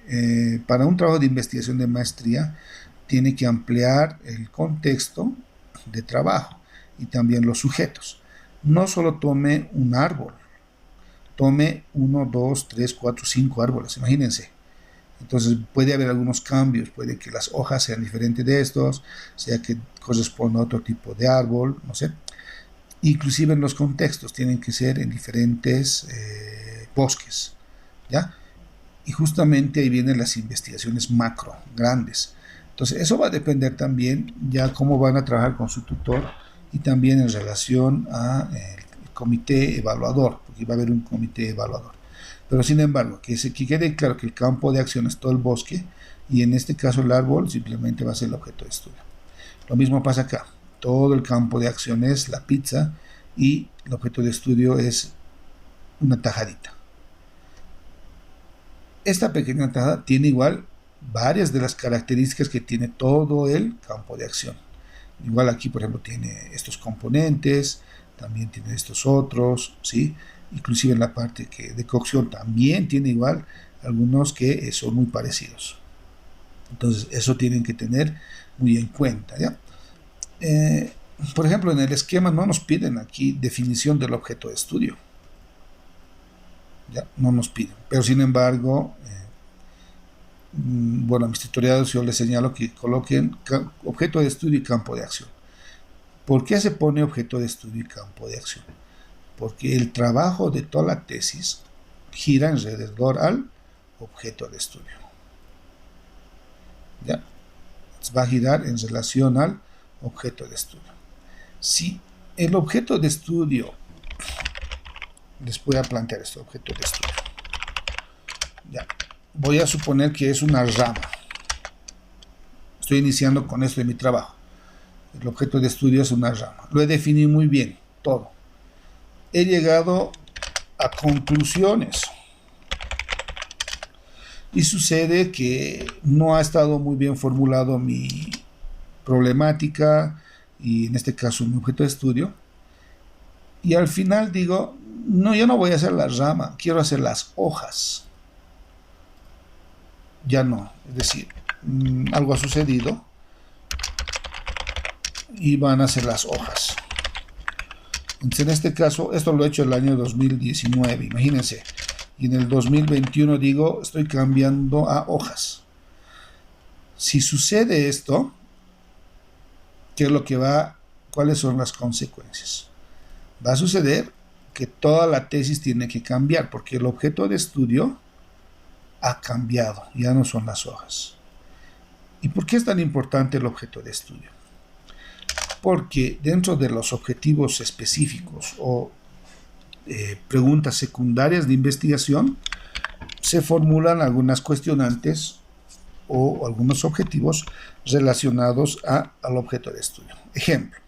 para un trabajo de investigación de maestría, tiene que ampliar el contexto de trabajo y también los sujetos. No solo tome un árbol, tome 1, 2, 3, 4, 5 árboles, imagínense. Entonces puede haber algunos cambios, puede que las hojas sean diferentes de estos, sea que corresponda a otro tipo de árbol, no sé. Inclusive en los contextos tienen que ser en diferentes bosques, ¿ya? Y justamente ahí vienen las investigaciones macro, grandes. Entonces eso va a depender también ya cómo van a trabajar con su tutor y también en relación al comité evaluador, porque va a haber un comité evaluador. Pero sin embargo, que quede claro que el campo de acción es todo el bosque y en este caso el árbol simplemente va a ser el objeto de estudio. Lo mismo pasa acá, todo el campo de acción es la pizza y el objeto de estudio es una tajadita. Esta pequeña tajada tiene igual varias de las características que tiene todo el campo de acción. Igual aquí, por ejemplo, tiene estos componentes, también tiene estos otros, ¿sí? Inclusive en la parte de cocción también tiene igual algunos que son muy parecidos. Entonces, eso tienen que tener muy en cuenta, ¿ya? Por ejemplo, en el esquema no nos piden aquí definición del objeto de estudio. ¿Ya? No nos piden. Pero sin embargo, bueno, a mis tutoriales yo les señalo que coloquen objeto de estudio y campo de acción. ¿Por qué se pone objeto de estudio y campo de acción? Porque el trabajo de toda la tesis gira alrededor al objeto de estudio. ¿Ya? Va a girar en relación al objeto de estudio. Si el objeto de estudio, les voy a plantear este objeto de estudio. Ya. Voy a suponer que es una rama. Estoy iniciando con esto de mi trabajo. El objeto de estudio es una rama. Lo he definido muy bien, todo. He llegado a conclusiones. Y sucede que no ha estado muy bien formulado mi problemática, y en este caso mi objeto de estudio, y al final digo, no, yo no voy a hacer la rama, quiero hacer las hojas. Ya no, es decir, algo ha sucedido y van a ser las hojas. Entonces, en este caso, esto lo he hecho el año 2019, imagínense. Y en el 2021 digo, estoy cambiando a hojas. Si sucede esto, ¿qué es lo que va? ¿Cuáles son las consecuencias? Va a suceder que toda la tesis tiene que cambiar, porque el objeto de estudio ha cambiado, ya no son las hojas. ¿Y por qué es tan importante el objeto de estudio? Porque dentro de los objetivos específicos o preguntas secundarias de investigación se formulan algunas cuestionantes o algunos objetivos relacionados al objeto de estudio. Ejemplo,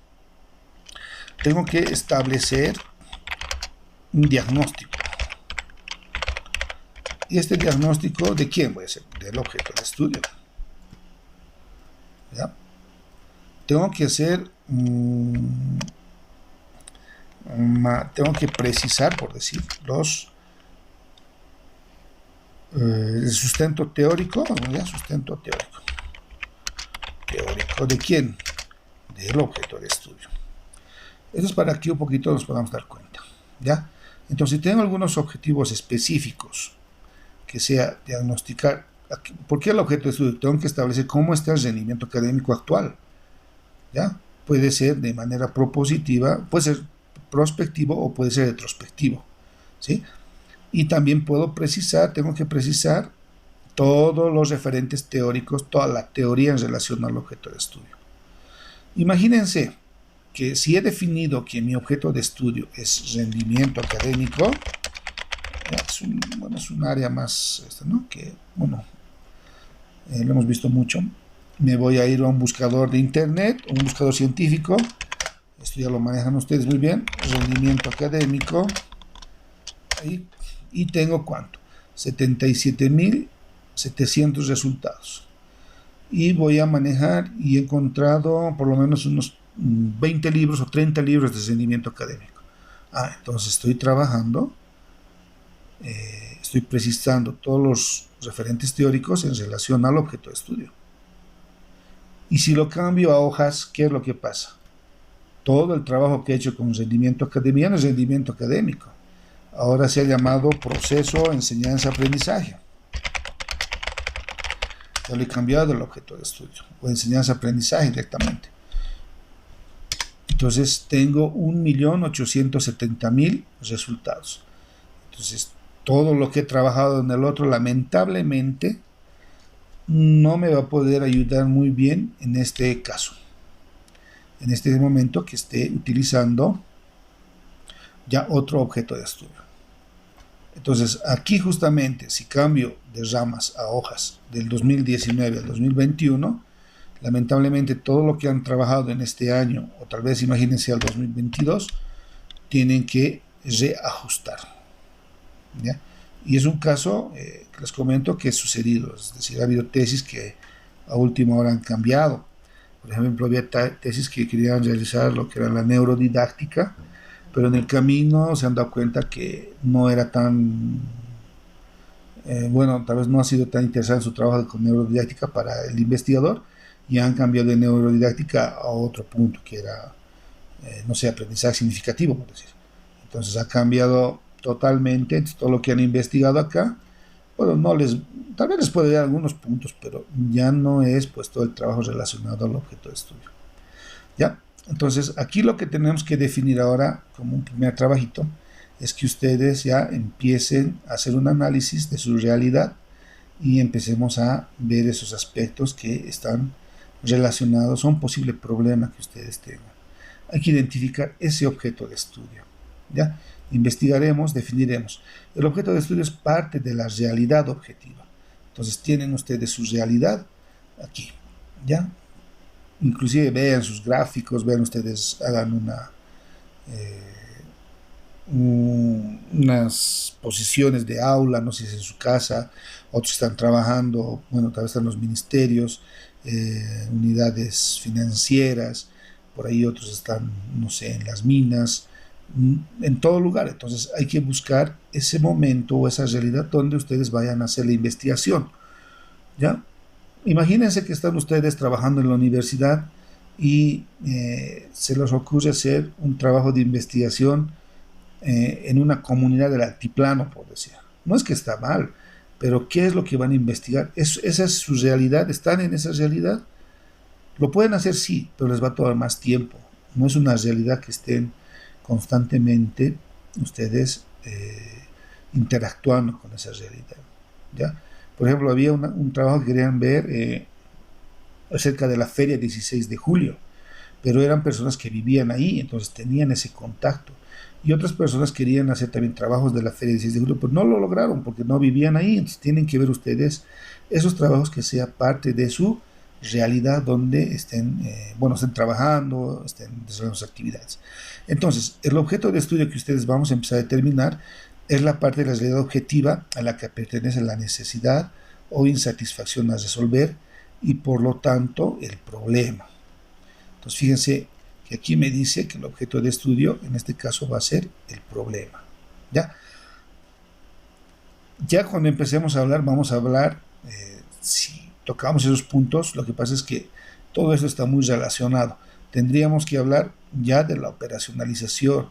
tengo que establecer un diagnóstico. ¿Y este diagnóstico de quién voy a hacer? Del objeto de estudio. ¿Ya? Tengo que hacer, tengo que precisar, por decir, el sustento teórico, ¿ya? Sustento teórico. ¿Teórico de quién? Del objeto de estudio. Eso es para que un poquito nos podamos dar cuenta, ¿ya? Entonces, si tengo algunos objetivos específicos, que sea diagnosticar, ¿por qué el objeto de estudio? Tengo que establecer cómo está el rendimiento académico actual, ¿ya? Puede ser de manera propositiva, puede ser prospectivo o puede ser retrospectivo, ¿sí? Y también tengo que precisar todos los referentes teóricos, toda la teoría en relación al objeto de estudio. Imagínense que si he definido que mi objeto de estudio es rendimiento académico, es un área más, ¿no? Que, bueno, lo hemos visto mucho. Me voy a ir a un buscador de internet, un buscador científico. Esto ya lo manejan ustedes muy bien. Rendimiento académico. Ahí, y tengo ¿cuánto? 77.700 resultados. Y voy a manejar y he encontrado por lo menos unos 20 libros o 30 libros de rendimiento académico. Entonces estoy trabajando, estoy precisando todos los referentes teóricos en relación al objeto de estudio. Y si lo cambio a hojas, ¿qué es lo que pasa? Todo el trabajo que he hecho con rendimiento académico no es rendimiento académico. Ahora se ha llamado proceso enseñanza-aprendizaje. Ya lo he cambiado el objeto de estudio, o enseñanza-aprendizaje directamente. Entonces tengo 1.870.000 resultados. Entonces todo lo que he trabajado en el otro, lamentablemente, no me va a poder ayudar muy bien en este caso. En este momento que esté utilizando ya otro objeto de estudio. Entonces aquí justamente, si cambio de ramas a hojas del 2019 al 2021, lamentablemente todo lo que han trabajado en este año, o tal vez imagínense al 2022, tienen que reajustar, ¿ya? Y es un caso que les comento que ha sucedido, es decir, ha habido tesis que a última hora han cambiado. Por ejemplo, había tesis que querían realizar lo que era la neurodidáctica, pero en el camino se han dado cuenta que no era tan, tal vez no ha sido tan interesante su trabajo con neurodidáctica para el investigador, y han cambiado de neurodidáctica a otro punto que era, aprendizaje significativo, por decir. Entonces ha cambiado totalmente. Entonces, todo lo que han investigado acá, bueno, tal vez les puede dar algunos puntos, pero ya no es pues todo el trabajo relacionado al objeto de estudio, ¿ya? Entonces aquí lo que tenemos que definir ahora como un primer trabajito es que ustedes ya empiecen a hacer un análisis de su realidad y empecemos a ver esos aspectos que están relacionados a un posible problema que ustedes tengan. Hay que identificar ese objeto de estudio, ¿ya? Investigaremos, definiremos. El objeto de estudio es parte de la realidad objetiva. Entonces tienen ustedes su realidad aquí, ¿ya? Inclusive vean sus gráficos, vean ustedes, hagan unas posiciones de aula, no sé si es en su casa, otros están trabajando, tal vez están en los ministerios, unidades financieras, por ahí otros están, no sé, en las minas, en todo lugar. Entonces hay que buscar ese momento o esa realidad donde ustedes vayan a hacer la investigación, ¿ya? Imagínense que están ustedes trabajando en la universidad y se les ocurre hacer un trabajo de investigación en una comunidad del altiplano, por decir. No es que está mal, pero ¿qué es lo que van a investigar? ¿Esa es su realidad? ¿Están en esa realidad? Lo pueden hacer, sí, pero les va a tomar más tiempo. No es una realidad que estén constantemente ustedes interactuando con esa realidad, ¿ya? Por ejemplo, había un trabajo que querían ver acerca de la feria 16 de julio, pero eran personas que vivían ahí, entonces tenían ese contacto. Y otras personas querían hacer también trabajos de la feria 16 de julio, pero no lo lograron porque no vivían ahí. Entonces tienen que ver ustedes esos trabajos que sea parte de su realidad donde estén, estén trabajando, estén desarrollando sus actividades. Entonces, el objeto de estudio que ustedes vamos a empezar a determinar es la parte de la realidad objetiva a la que pertenece la necesidad o insatisfacción a resolver y por lo tanto el problema. Entonces fíjense que aquí me dice que el objeto de estudio en este caso va a ser el problema. Ya cuando empecemos a hablar, vamos a hablar, si tocamos esos puntos, lo que pasa es que todo esto está muy relacionado. Tendríamos que hablar ya de la operacionalización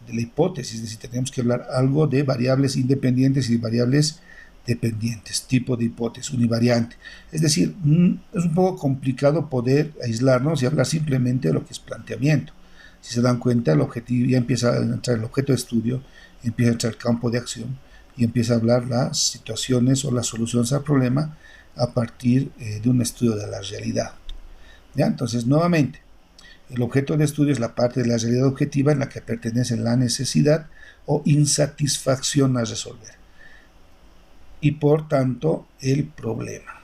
de la hipótesis, es decir, tenemos que hablar algo de variables independientes y variables dependientes, tipo de hipótesis, univariante. Es decir, es un poco complicado poder aislarnos y hablar simplemente de lo que es planteamiento. Si se dan cuenta, el objetivo ya empieza a entrar el objeto de estudio, empieza a entrar el campo de acción y empieza a hablar las situaciones o las soluciones al problema a partir de un estudio de la realidad. ¿Ya? Entonces, nuevamente, el objeto de estudio es la parte de la realidad objetiva en la que pertenece la necesidad o insatisfacción a resolver y por tanto el problema.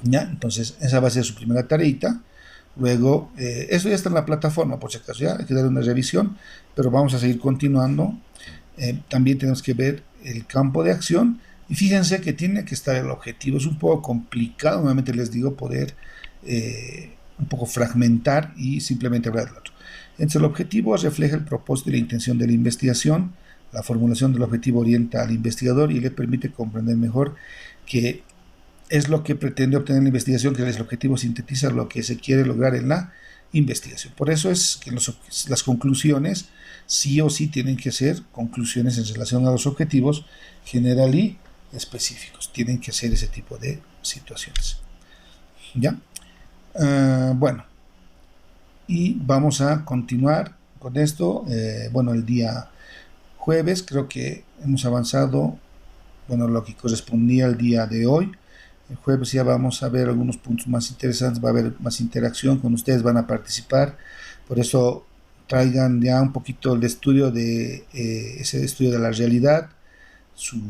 ¿Ya? Entonces esa va a ser su primera tareita. Luego, eso ya está en la plataforma, por si acaso, ya hay que dar una revisión, pero vamos a seguir continuando. También tenemos que ver el campo de acción y fíjense que tiene que estar el objetivo. Es un poco complicado, nuevamente les digo, poder un poco fragmentar y simplemente hablar del otro. Entonces el objetivo refleja el propósito y la intención de la investigación. La formulación del objetivo orienta al investigador y le permite comprender mejor qué es lo que pretende obtener la investigación, que el objetivo sintetiza lo que se quiere lograr en la investigación. Por eso es que las conclusiones sí o sí tienen que ser conclusiones en relación a los objetivos general y específicos. Tienen que ser ese tipo de situaciones. ¿Ya? Bueno, y vamos a continuar con esto. El día jueves creo que hemos avanzado, lo que correspondía al día de hoy. El jueves ya vamos a ver algunos puntos más interesantes, va a haber más interacción con ustedes, van a participar, por eso traigan ya un poquito el estudio de ese estudio de la realidad, su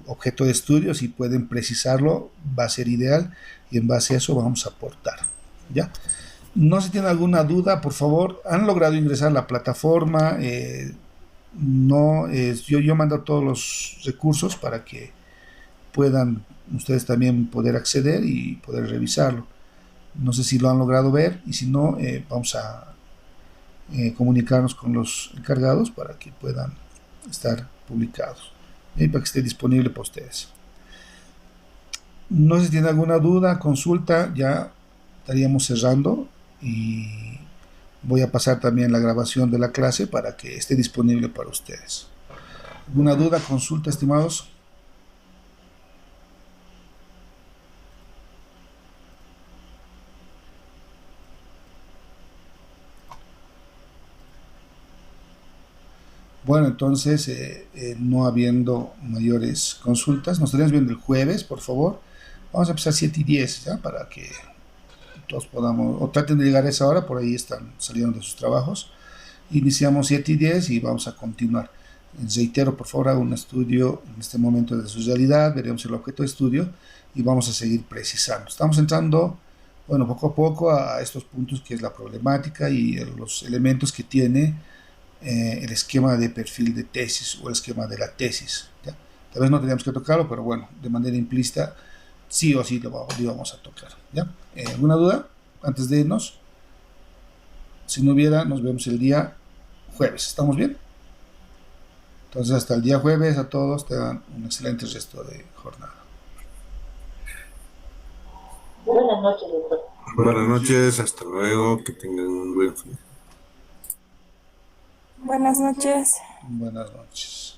objeto de estudio, si pueden precisarlo va a ser ideal y en base a eso vamos a aportar. ¿Ya? No se tiene alguna duda, por favor, han logrado ingresar a la plataforma. Yo he mandado todos los recursos para que puedan ustedes también poder acceder y poder revisarlo. No sé si lo han logrado ver y si no, vamos a comunicarnos con los encargados para que puedan estar publicados y para que esté disponible para ustedes. No sé si tienen alguna duda, consulta, ya estaríamos cerrando y voy a pasar también la grabación de la clase para que esté disponible para ustedes. ¿Alguna duda, consulta, estimados? Bueno, entonces, no habiendo mayores consultas, nos estaríamos viendo el jueves, por favor. Vamos a empezar 7 y 10, ¿ya? Para que todos podamos, o traten de llegar a esa hora, por ahí están saliendo de sus trabajos. Iniciamos 7 y 10 y vamos a continuar. Reitero, por favor, haga un estudio en este momento de su realidad, veremos el objeto de estudio y vamos a seguir precisando. Estamos entrando, poco a poco a estos puntos que es la problemática y los elementos que tiene el esquema de perfil de tesis o el esquema de la tesis. ¿Ya? Tal vez no teníamos que tocarlo, pero de manera implícita sí o sí lo íbamos a tocar. ¿Ya? ¿Alguna duda antes de irnos? Si no hubiera, nos vemos el día jueves. ¿Estamos bien? Entonces, hasta el día jueves a todos tengan un excelente resto de jornada. Buenas noches, doctor. Buenas noches, hasta luego, que tengan un buen fin. Buenas noches. Buenas noches.